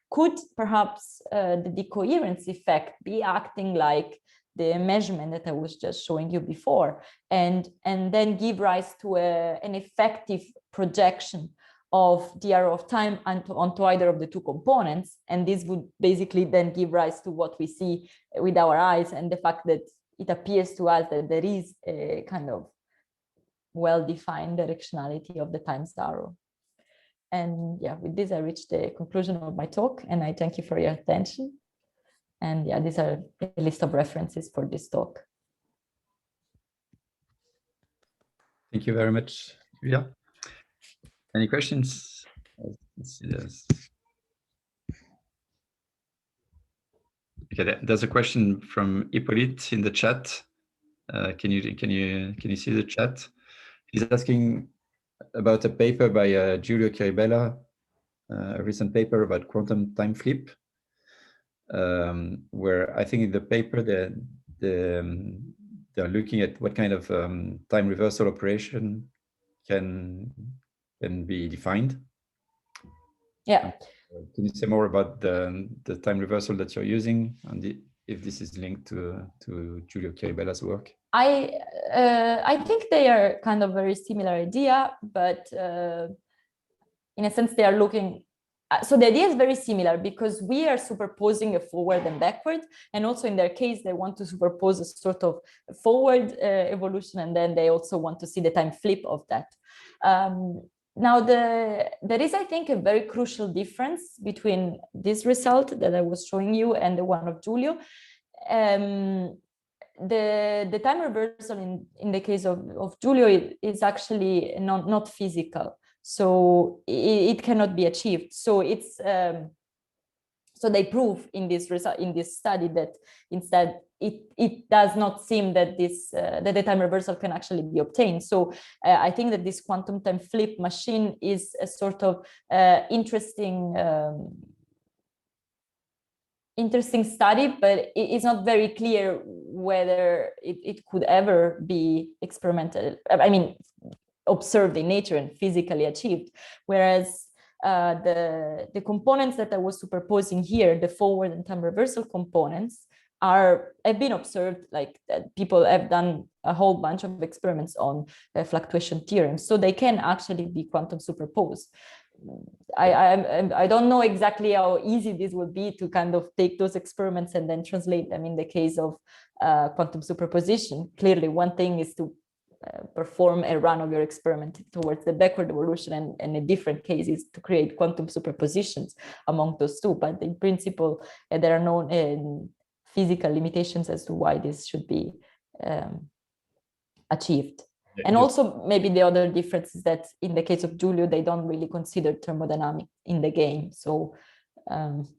could perhaps the decoherence effect be acting like the measurement that I was just showing you before, and then give rise to an effective projection of the arrow of time onto either of the two components, and this would basically then give rise to what we see with our eyes, and the fact that it appears to us that there is a kind of well-defined directionality of the times arrow. And yeah, with this I reached the conclusion of my talk, and I thank you for your attention. And yeah, these are a list of references for this talk. Thank you very much, Giulia. Any questions? Let's see this. Okay, there's a question from Hippolyte in the chat. Can you see the chat? He's asking about a paper by Giulio Caribella a recent paper about quantum time flip, where I think in the paper they're looking at what kind of time reversal operation can be defined. Yeah. Can you say more about the time reversal that you're using, and if this is linked to Giulio Chiribella's work? I think they are kind of very similar idea, but in a sense they are looking. So the idea is very similar because we are superposing a forward and backward, and also in their case they want to superpose a sort of forward evolution, and then they also want to see the time flip of that. Now there is, I think, a very crucial difference between this result that I was showing you and the one of Giulio. The time reversal in the case of Giulio is actually not physical. So it cannot be achieved. So it's so they prove in this result, in this study, that instead it does not seem that this that the time reversal can actually be obtained. So I think that this quantum time flip machine is a sort of interesting study, but it's not very clear whether it could ever be experimented. I mean, observed in nature and physically achieved. Whereas the components that I was superposing here, the forward and time reversal components, have been observed, like people have done a whole bunch of experiments on fluctuation theorems, so they can actually be quantum superposed. I don't know exactly how easy this would be to kind of take those experiments and then translate them in the case of quantum superposition. Clearly, one thing is to perform a run of your experiment towards the backward evolution, and a different case is to create quantum superpositions among those two. But in principle, there are no physical limitations as to why this should be achieved. And also maybe the other difference is that in the case of Giulio, they don't really consider thermodynamics in the game. So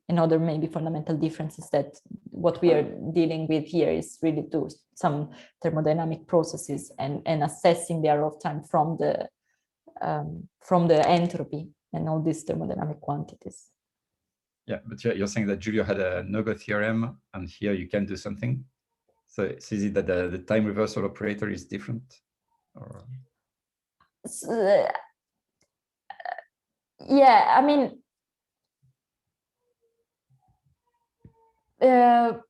another maybe fundamental difference is that what we are dealing with here is really to some thermodynamic processes and assessing the error of time from the entropy and all these thermodynamic quantities. Yeah, but you're saying that Giulio had a no-go theorem, and here you can do something. So is it that the time reversal operator is different? Or... yeah, I mean, yeah,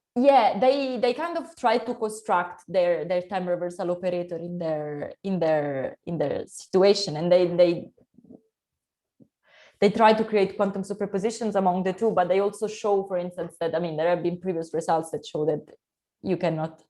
they kind of try to construct their time reversal operator in their situation, and they try to create quantum superpositions among the two. But they also show, for instance, that, I mean, there have been previous results that show that you cannot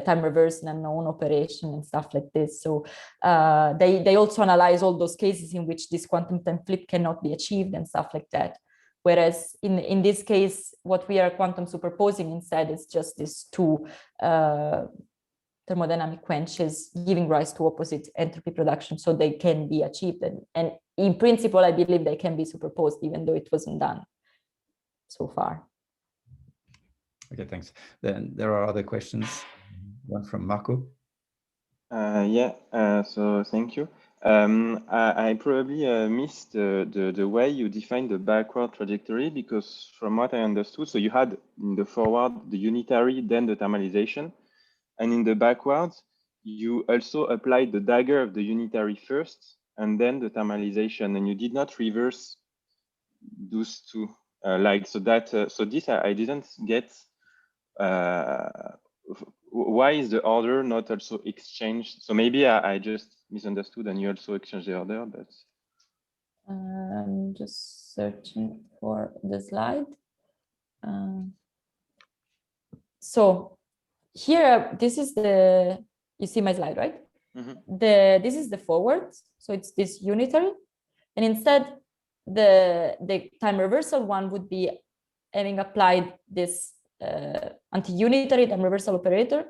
time reverse an unknown operation and stuff like this. So they also analyze all those cases in which this quantum time flip cannot be achieved and stuff like that. Whereas in this case, what we are quantum superposing instead is just these two thermodynamic quenches giving rise to opposite entropy production, so they can be achieved. And in principle, I believe they can be superposed, even though it wasn't done so far. Okay, thanks. Then there are other questions. One from Marco. So thank you. I probably missed the way you defined the backward trajectory, because from what I understood, so you had in the forward the unitary, then the thermalization, and in the backwards, you also applied the dagger of the unitary first, and then the thermalization, and you did not reverse those two. So this I didn't get. Why is the order not also exchanged? So maybe I just misunderstood and you also exchanged the order, but... I'm just searching for the slide. So here, this is you see my slide, right? Mm-hmm. This is the forward, so it's this unitary. And instead, the time reversal one would be having applied this anti-unitary time reversal operator.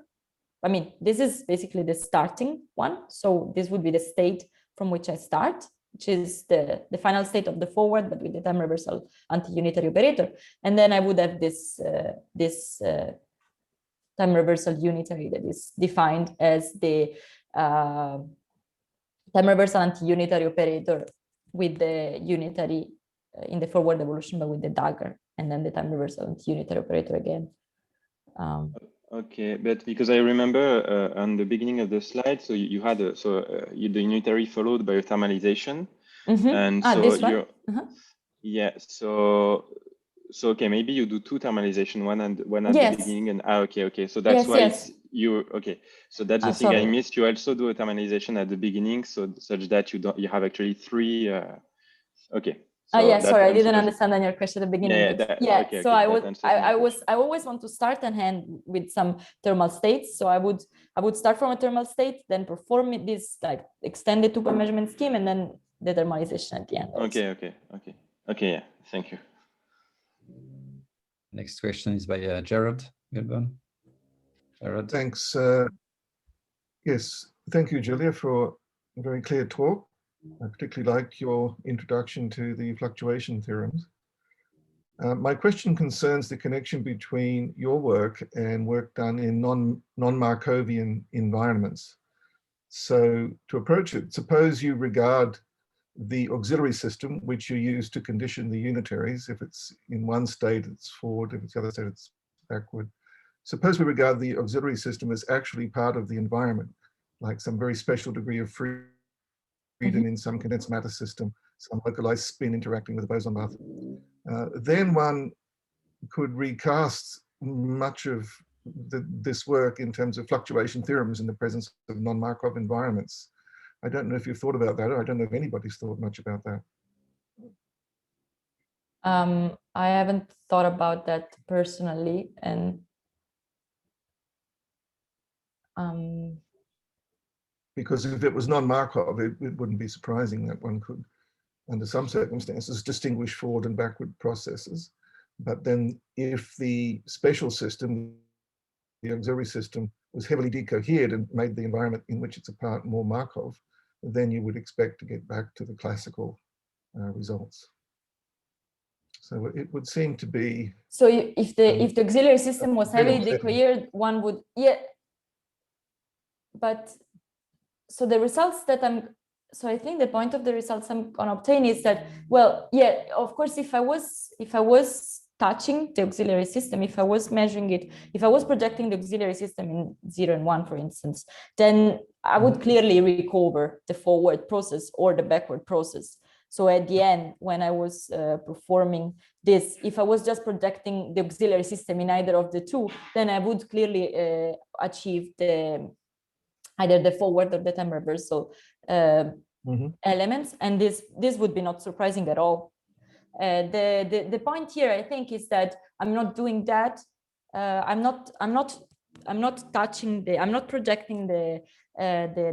I mean, this is basically the starting one. So this would be the state from which I start, which is the final state of the forward, but with the time reversal anti-unitary operator. And then I would have this time reversal unitary that is defined as the time reversal anti-unitary operator with the unitary in the forward evolution, but with the dagger, and then the time reversal and unitary operator again. Okay, but because I remember on the beginning of the slide, so you had the unitary followed by a thermalization, and so this you're one? yeah. So okay, maybe you do two thermalization, one at Yes. the beginning, and okay. So that's why it's you. Okay, so that's the thing sorry. I missed. You also do a thermalization at the beginning, so such that you have actually three. Okay. So yeah, sorry, I didn't understand on your question at the beginning. Yeah, okay, so okay, I always want to start and end with some thermal states. So I would start from a thermal state, then perform this like extended two-point measurement scheme, and then the thermalization at the end. Also. Okay. Yeah, thank you. Next question is by Gerard Milburn. Gerard. Thanks. Yes, thank you, Giulia, for a very clear talk. I particularly like your introduction to the fluctuation theorems. My question concerns the connection between your work and work done in non-Markovian environments. So to approach it, suppose you regard the auxiliary system, which you use to condition the unitaries. If it's in one state, it's forward. If it's the other state, it's backward. Suppose we regard the auxiliary system as actually part of the environment, like some very special degree of freedom in some condensed matter system, some localized spin interacting with the boson path. Then one could recast much of this work in terms of fluctuation theorems in the presence of non-Markov environments. I don't know if you've thought about that, or I don't know if anybody's thought much about that. I haven't thought about that personally, and because if it was non-Markov, it wouldn't be surprising that one could, under some circumstances, distinguish forward and backward processes. But then if the special system, the auxiliary system, was heavily decohered and made the environment in which it's a part more Markov, then you would expect to get back to the classical results. So it would seem to be. So if the auxiliary system was heavily decohered, one would, but so the results that I think the point of the results I'm gonna obtain is that, well, yeah, of course, if I was touching the auxiliary system, if I was measuring it, if I was projecting the auxiliary system in 0 and 1, for instance, then I would clearly recover the forward process or the backward process. So at the end, when I was performing this, if I was just projecting the auxiliary system in either of the two, then I would clearly achieve either the forward or the time reversal elements, and this would be not surprising at all. The point here, I think, is that I'm not doing that. I'm not projecting the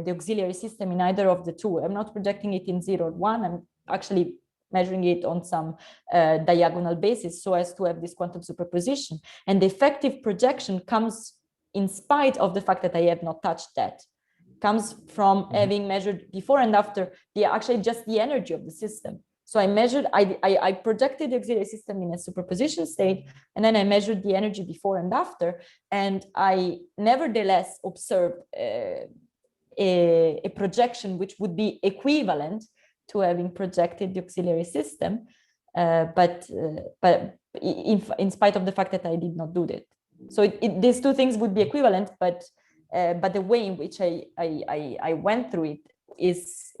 auxiliary system in either of the two. I'm not projecting it in 0 or 1. I'm actually measuring it on some diagonal basis so as to have this quantum superposition. And the effective projection comes in spite of the fact that I have not touched that. Comes from having measured before and after actually just the energy of the system. So I projected the auxiliary system in a superposition state, and then I measured the energy before and after, and I nevertheless observed a projection which would be equivalent to having projected the auxiliary system, but in spite of the fact that I did not do that. So these two things would be equivalent, but the way in which I went through it is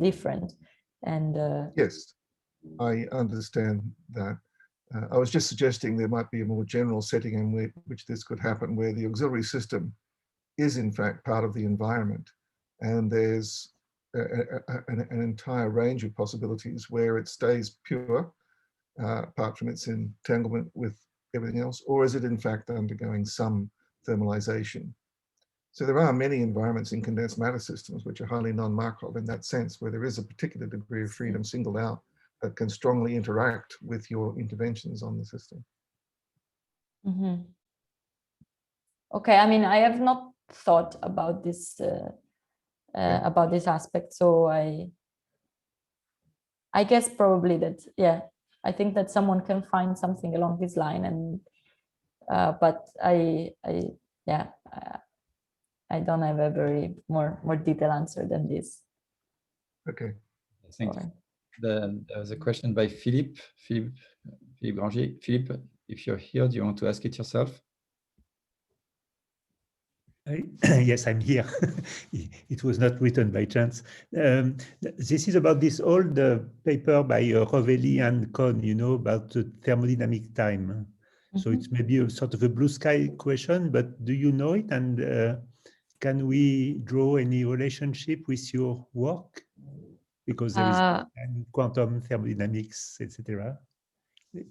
different. And yes, I understand that. I was just suggesting there might be a more general setting in which this could happen, where the auxiliary system is in fact part of the environment, and there's an entire range of possibilities where it stays pure, apart from its entanglement with everything else, or is it in fact undergoing some thermalization? So there are many environments in condensed matter systems which are highly non-Markov in that sense, where there is a particular degree of freedom singled out that can strongly interact with your interventions on the system. Okay, I mean, I have not thought about this aspect, so I guess probably that, yeah, I think that someone can find something along this line, and but I don't have a very more detailed answer than this. Okay. Thank you. There was a question by Philippe Branciard. Philippe, if you're here, do you want to ask it yourself? Yes, I'm here. It was not written by chance. This is about this old paper by Rovelli and Kohn, about the thermodynamic time. So it's maybe a sort of a blue sky question, but do you know it? And can we draw any relationship with your work? Because there is quantum thermodynamics, etc.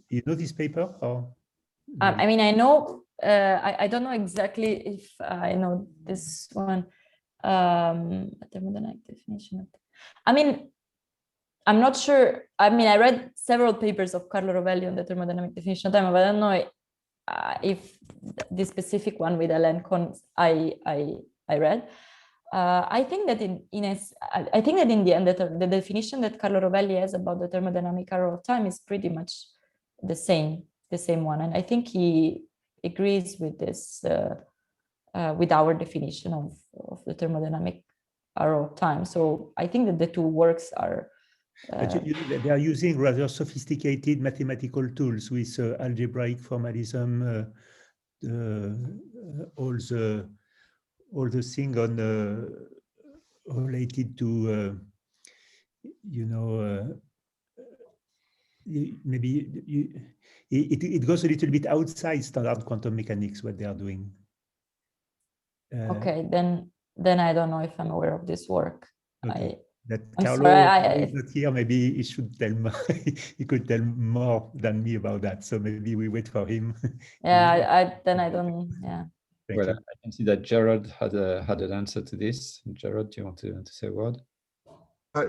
You know this paper? Or I mean, I know, I don't know exactly if I know this one. Thermodynamic definition. I mean, I'm not sure. I mean, I read several papers of Carlo Rovelli on the thermodynamic definition of time, but I don't know if the specific one with Alain Kohn I read. I think that in the end, the definition that Carlo Rovelli has about the thermodynamic arrow of time is pretty much the same one, and I think he agrees with this, with our definition of the thermodynamic arrow of time. So I think that the two works are. They are using rather sophisticated mathematical tools with algebraic formalism, all the thing on related to maybe it goes a little bit outside standard quantum mechanics what they are doing. Okay, then I don't know if I'm aware of this work. Okay. That I'm Carlo sorry, is not here. Maybe he should tell more. He could tell more than me about that. So maybe we wait for him. Yeah, then I don't. Yeah. Well, I can see that Gerard had an answer to this. Gerard, do you want to say a word?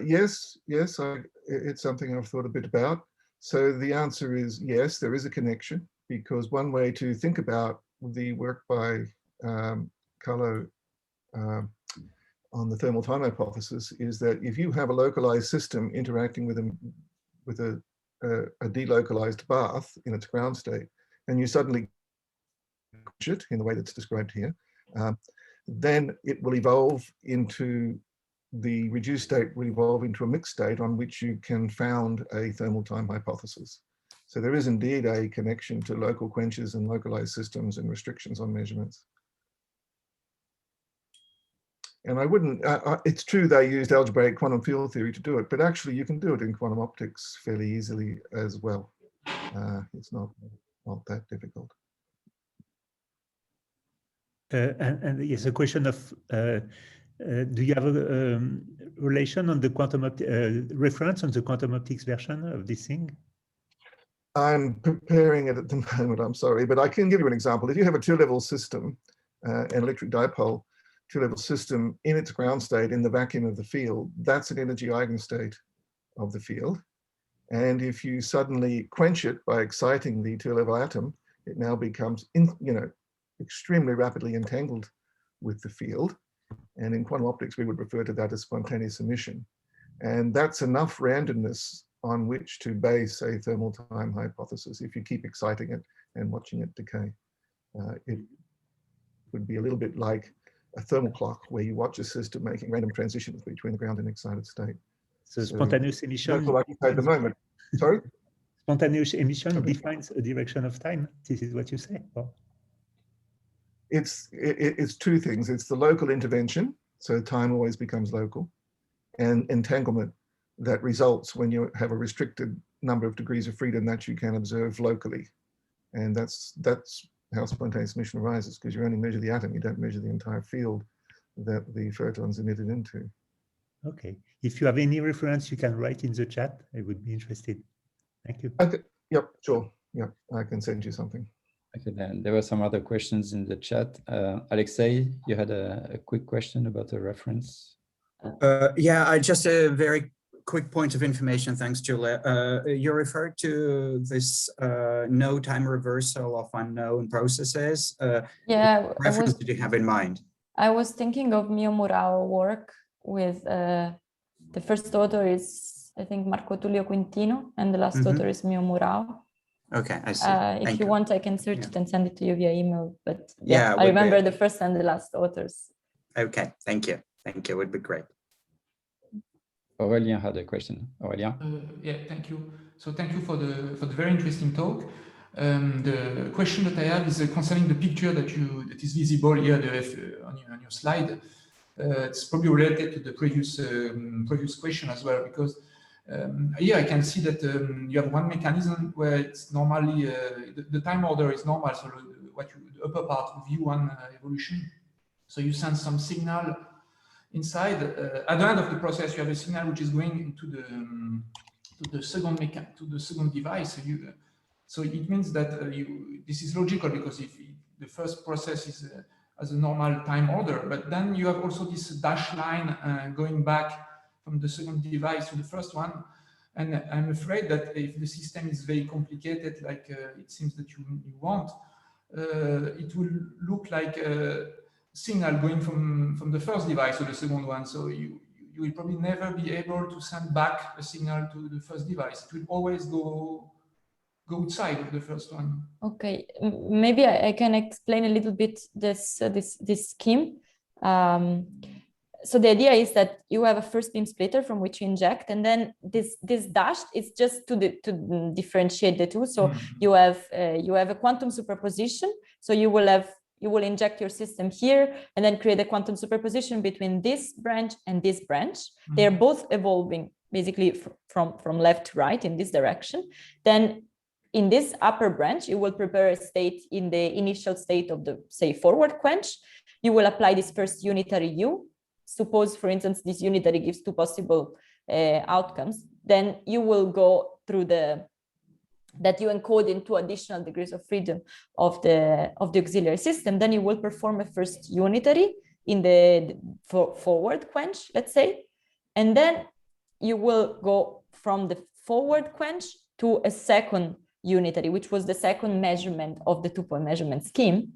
Yes, it's something I've thought a bit about. So the answer is yes, there is a connection, because one way to think about the work by Carlo on the thermal time hypothesis is that if you have a localized system interacting with a delocalized bath in its ground state, and you suddenly quench it in the way that's described here, then it will evolve into the reduced state will evolve into a mixed state on which you can found a thermal time hypothesis. So there is indeed a connection to local quenches and localized systems and restrictions on measurements. And I wouldn't, it's true they used algebraic quantum field theory to do it, but actually you can do it in quantum optics fairly easily as well. It's not that difficult. And yes, a question of, do you have a relation on the quantum reference on the quantum optics version of this thing? I'm preparing it at the moment, I'm sorry, but I can give you an example. If you have a two-level system, an electric dipole, two-level system in its ground state in the vacuum of the field, that's an energy eigenstate of the field. And if you suddenly quench it by exciting the two-level atom, it now becomes, extremely rapidly entangled with the field. And in quantum optics, we would refer to that as spontaneous emission. And that's enough randomness on which to base a thermal time hypothesis if you keep exciting it and watching it decay. It would be a little bit like a thermal clock where you watch a system making random transitions between the ground and excited state. So spontaneous emission. That's all I can say at the moment. Sorry? Spontaneous emission defines a direction of time. This is what you say. Oh. It's two things. It's the local intervention, so time always becomes local, and entanglement that results when you have a restricted number of degrees of freedom that you can observe locally. And that's how spontaneous emission arises, because you only measure the atom, you don't measure the entire field that the photon's emitted into. Okay. If you have any reference, you can write in the chat. I would be interested. Thank you. Okay. Yep, sure. Yep, I can send you something. Okay, then there were some other questions in the chat. Alexei, you had a quick question about the reference. Yeah, just a very quick point of information. Thanks, Giulia. You referred to this no time reversal of unknown processes. Yeah, what reference did you have in mind? I was thinking of Mio Murao work with the first author is, I think, Marco Tullio Quintino, and the last author is Mio Murao. Okay, I see. If you want, I can search it and send it to you via email. But yeah, I remember the first and the last authors. Okay, thank you. Thank you. It would be great. Aurélien had a question. Aurélien? Yeah, thank you. So thank you for the very interesting talk. The question that I have is concerning the picture that is visible here on your slide. It's probably related to the previous question as well, because here I can see that you have one mechanism where it's normally the time order is normal, so the upper part of U1 evolution. So you send some signal inside. At the end of the process, you have a signal which is going into the second device. So it means that this is logical, because if the first process is as a normal time order, but then you have also this dash line going back from the second device to the first one. And I'm afraid that if the system is very complicated, like it seems that you want, it will look like a signal going from the first device to the second one. So you will probably never be able to send back a signal to the first device. It will always go outside of the first one. Okay, maybe I can explain a little bit this scheme. So the idea is that you have a first beam splitter from which you inject, and then this dashed is just to differentiate the two. So you have a quantum superposition. So you will inject your system here and then create a quantum superposition between this branch and this branch. They are both evolving basically from left to right in this direction. Then in this upper branch, you will prepare a state in the initial state of the, say, forward quench. You will apply this first unitary U. Suppose, for instance, this unitary gives two possible outcomes. Then you will go through that you encode in two additional degrees of freedom of the auxiliary system. Then you will perform a first unitary in the forward quench, let's say. And then you will go from the forward quench to a second unitary, which was the second measurement of the two-point measurement scheme.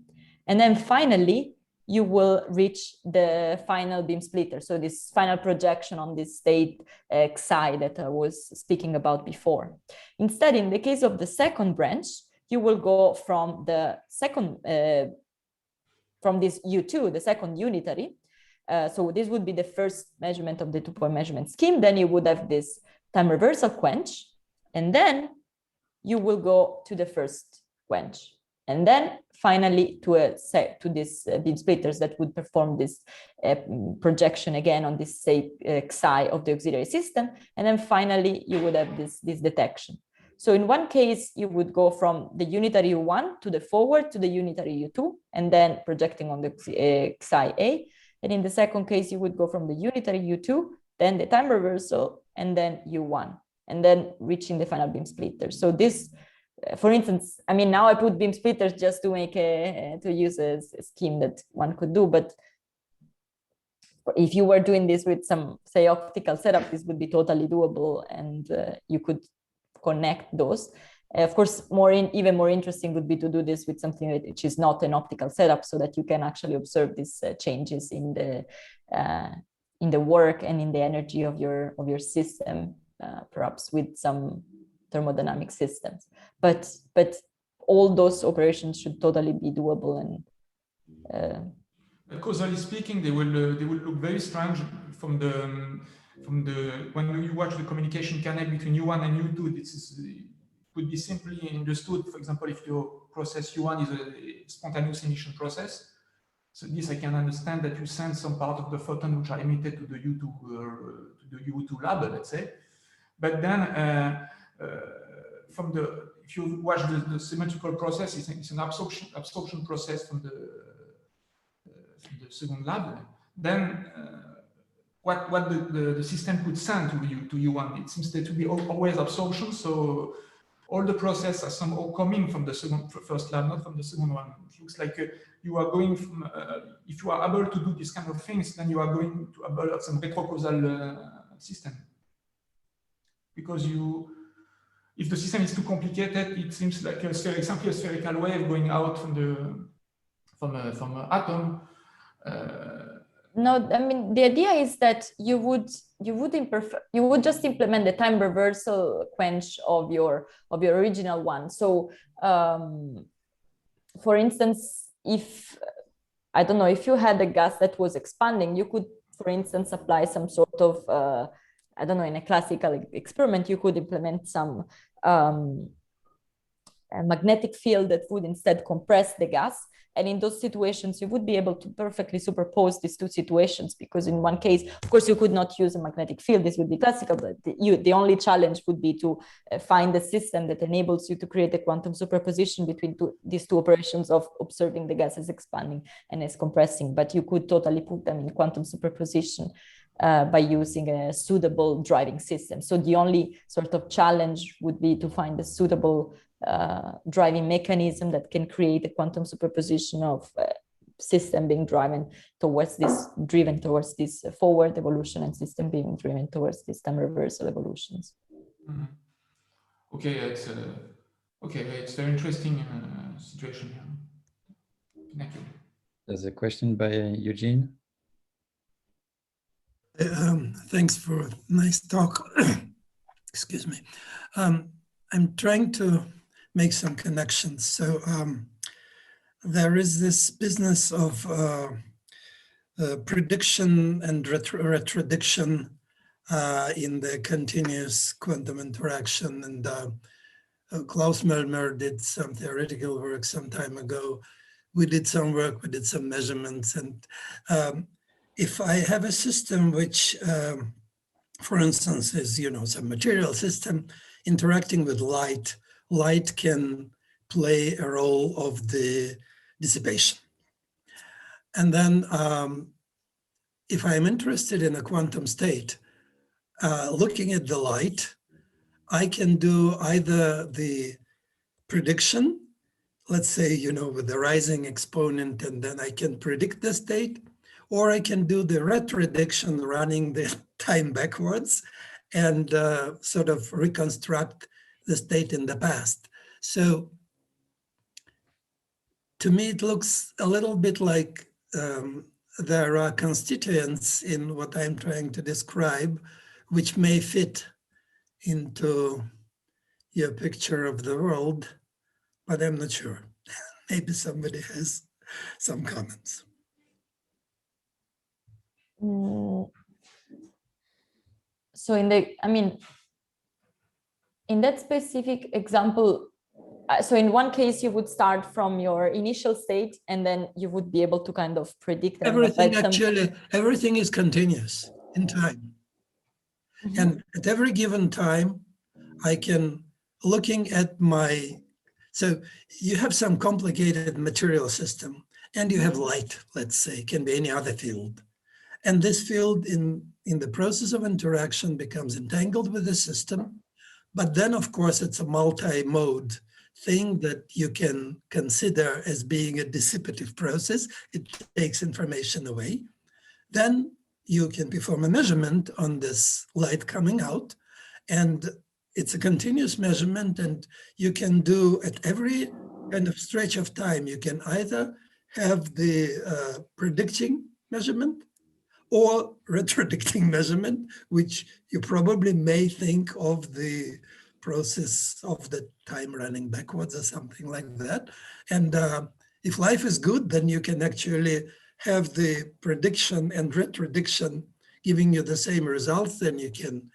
And then finally, you will reach the final beam splitter. So this final projection on this state Xi that I was speaking about before. Instead, in the case of the second branch, you will go from the second, from this U2, the second unitary. So this would be the first measurement of the two-point measurement scheme. Then you would have this time reversal quench. And then you will go to the first quench, and then finally to this beam splitters that would perform this projection again on this, say, Xi of the auxiliary system, and then finally you would have this detection. So in one case, you would go from the unitary U1 to the forward to the unitary U2, and then projecting on the Xi A. And in the second case, you would go from the unitary U2, then the time reversal, and then U1. And then reaching the final beam splitter. So this, for instance, I mean, now I put beam splitters just to make to use a scheme that one could do. But if you were doing this with some, say, optical setup, this would be totally doable, and you could connect those. Of course, even more interesting would be to do this with something which is not an optical setup, so that you can actually observe these changes in the work and in the energy of your system. Perhaps with some thermodynamic systems, but all those operations should totally be doable. And causally speaking, they will look very strange from the when you watch the communication canal between U1 and U2. It could be simply understood. For example, if your process U1 is a spontaneous emission process, so this I can understand that you send some part of the photon which are emitted to the U2 lab, let's say. But then, if you watch the symmetrical process, it's an absorption process from the second lab. Then, what the system could send to U1, it seems to be always absorption. So all the process are somehow coming from the first lab, not from the second one. It looks like you are going from. If you are able to do these kind of things, then you are going to have some retrocausal system. Because if the system is too complicated, it seems like simply a spherical wave going out from an atom. No, I mean, the idea is that you would just implement the time reversal quench of your original one. So, for instance, if I don't know, if you had a gas that was expanding, you could, for instance, apply some sort of I don't know, in a classical experiment, you could implement some a magnetic field that would instead compress the gas. And in those situations, you would be able to perfectly superpose these two situations, because in one case, of course, you could not use a magnetic field. This would be classical, but the only challenge would be to find a system that enables you to create a quantum superposition between these two operations of observing the gas as expanding and as compressing. But you could totally put them in quantum superposition by using a suitable driving system. So the only sort of challenge would be to find a suitable driving mechanism that can create a quantum superposition of system being driven towards this forward evolution and system being driven towards this time reversal evolutions. Mm-hmm. Okay, it's very interesting situation here. Thank you. There's a question by Eugene. Thanks for a nice talk. Excuse me. I'm trying to make some connections. So there is this business of prediction and retrodiction in the continuous quantum interaction. And Klaus Mellmer did some theoretical work some time ago. We did some work, we did some measurements. And if I have a system which, for instance, is some material system interacting with light, light can play a role of the dissipation. And then if I'm interested in a quantum state, looking at the light, I can do either the prediction, let's say, with the rising exponent, and then I can predict the state, or I can do the retrodiction, running the time backwards and sort of reconstruct the state in the past. So to me, it looks a little bit like there are constituents in what I'm trying to describe, which may fit into your picture of the world, but I'm not sure. Maybe somebody has some comments. So in that specific example, so in one case, you would start from your initial state, and then you would be able to kind of predict. Everything actually, everything is continuous in time. Mm-hmm. And at every given time, I can, looking at my, so you have some complicated material system, and you have light, let's say, can be any other field. And this field in the process of interaction becomes entangled with the system. But then, of course, it's a multi-mode thing that you can consider as being a dissipative process. It takes information away. Then you can perform a measurement on this light coming out, and it's a continuous measurement, and you can do at every kind of stretch of time, you can either have the predicting measurement or retrodicting measurement, which you probably may think of the process of the time running backwards or something like that. And if life is good, then you can actually have the prediction and retrodiction giving you the same results. Then you can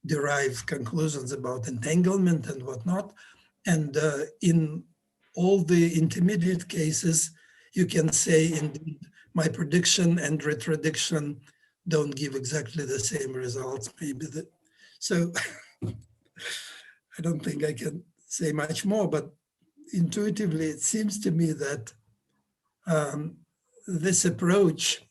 derive conclusions about entanglement and whatnot. And in all the intermediate cases, you can say, indeed, my prediction and retrodiction don't give exactly the same results. Maybe so I don't think I can say much more, but intuitively, it seems to me that this approach,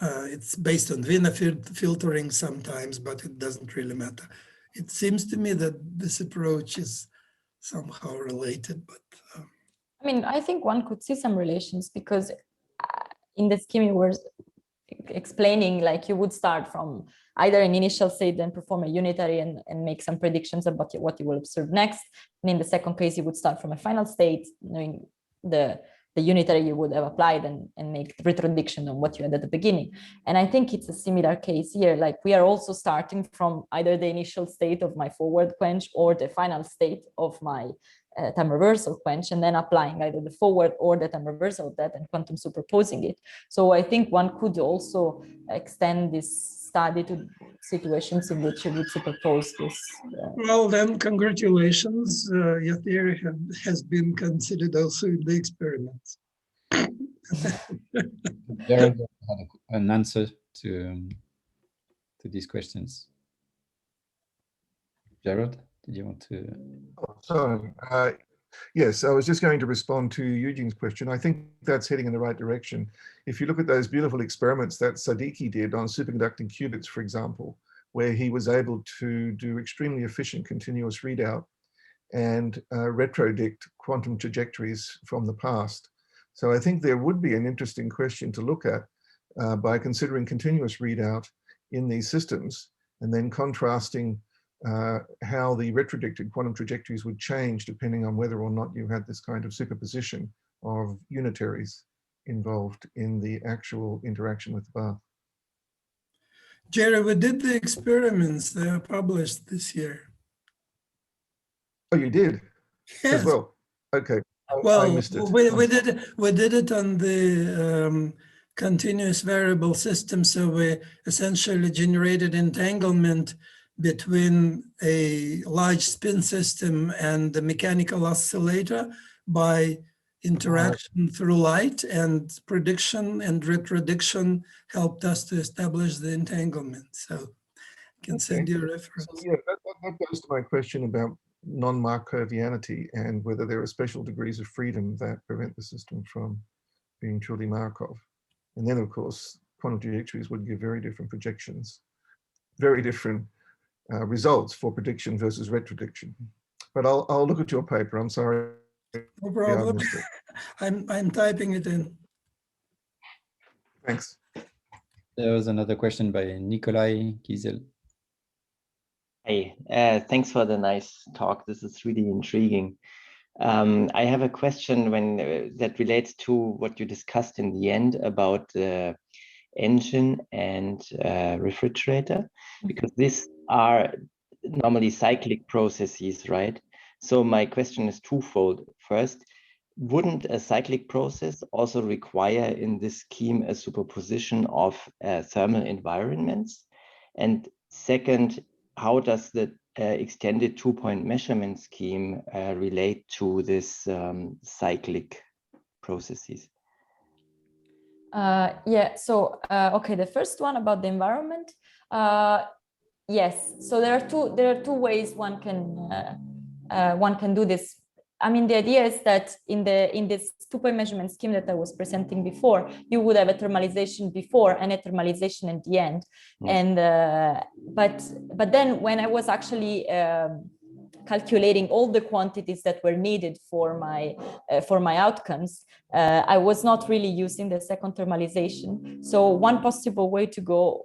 it's based on Wiener filtering sometimes, but it doesn't really matter. It seems to me that this approach is somehow related, but I think one could see some relations, because in the scheme you were explaining, like you would start from either an initial state, then perform a unitary and make some predictions about what you will observe next. And in the second case, you would start from a final state, knowing the unitary you would have applied and make retrodiction on what you had at the beginning. And I think it's a similar case here. Like we are also starting from either the initial state of my forward quench or the final state of my time reversal quench, and then applying either the forward or the time reversal of that and quantum superposing it. So I think one could also extend this study to situations in which you would superpose this. Well, then, congratulations. Your theory has been considered also in the experiments. Jared had an answer to these questions. Jared, did you want to? Oh, sorry. Yes, I was just going to respond to Eugene's question. I think that's heading in the right direction. If you look at those beautiful experiments that Sadiki did on superconducting qubits, for example, where he was able to do extremely efficient continuous readout and retrodict quantum trajectories from the past. So I think there would be an interesting question to look at by considering continuous readout in these systems and then contrasting how the retrodicted quantum trajectories would change depending on whether or not you had this kind of superposition of unitaries involved in the actual interaction with the bath. Jerry, we did the experiments. They are published this year. Oh, you did? Yes. As well? Okay. Well, I missed it. we did it on the continuous variable system. So we essentially generated entanglement between a large spin system and the mechanical oscillator by interaction through light, and prediction and retrodiction helped us to establish the entanglement. So I can send you a reference. So, yeah, that goes to my question about non-Markovianity and whether there are special degrees of freedom that prevent the system from being truly Markov. And then, of course, quantum trajectories would give very different projections, very different results for prediction versus retrodiction. But I'll look at your paper. I'm sorry. No problem. I'm typing it in. Thanks. There was another question by Nikolai Kiesel. Hey, thanks for the nice talk. This is really intriguing. I have a question that relates to what you discussed in the end about the engine and refrigerator, because these are normally cyclic processes, right? So my question is twofold. First, wouldn't a cyclic process also require in this scheme a superposition of thermal environments? And second, how does the extended two-point measurement scheme relate to this cyclic processes? Yeah, so okay, the first one about the environment. Yes, so there are two ways one can do this. I mean, the idea is that in this two-point measurement scheme that I was presenting before, you would have a thermalization before and a thermalization at the end. And but then when I was actually calculating all the quantities that were needed for my outcomes, I was not really using the second thermalization. So one possible way to go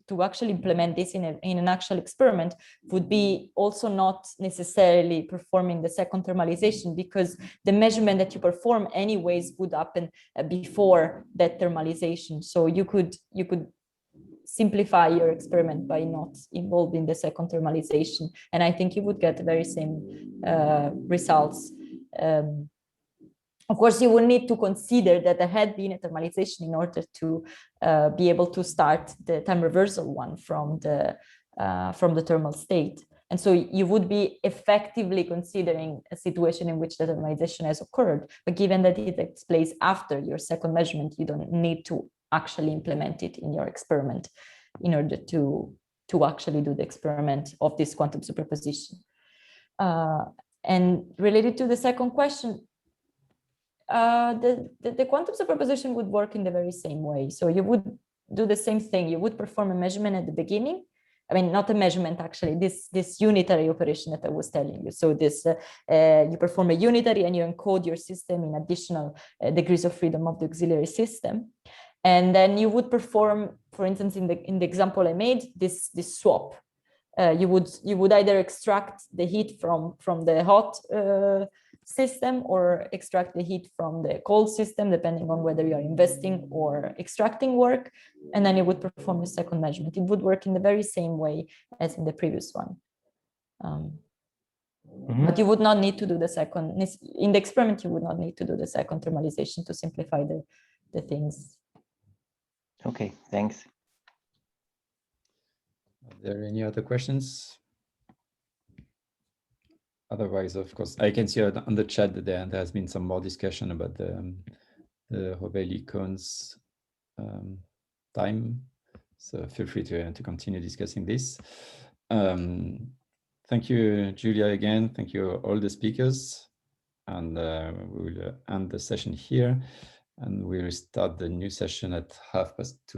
to actually implement this in an actual experiment would be also not necessarily performing the second thermalization, because the measurement that you perform anyways would happen before that thermalization. So you could simplify your experiment by not involving the second thermalization, and I think you would get the very same results. Of course, you will need to consider that there had been a thermalization in order to be able to start the time reversal one from the thermal state. And so you would be effectively considering a situation in which the thermalization has occurred. But given that it takes place after your second measurement, you don't need to actually implement it in your experiment in order to actually do the experiment of this quantum superposition. And related to the second question, the quantum superposition would work in the very same way. So you would do the same thing. You would perform a measurement at the beginning. I mean, not a measurement, actually, this unitary operation that I was telling you. So this, you perform a unitary and you encode your system in additional degrees of freedom of the auxiliary system. And then you would perform, for instance, in the example I made, this swap. You would either extract the heat from the hot system or extract the heat from the cold system, depending on whether you are investing or extracting work. And then you would perform the second measurement. It would work in the very same way as in the previous one. But you would not need to do the second, in the experiment, you would not need to do the second thermalization to simplify the things. Okay, thanks. Are there any other questions? Otherwise, of course, I can see on the chat that there has been some more discussion about the Rovelli cones time. So feel free to continue discussing this. Thank you, Giulia, again. Thank you, all the speakers. And we will end the session here. And we'll start the new session at 2:30.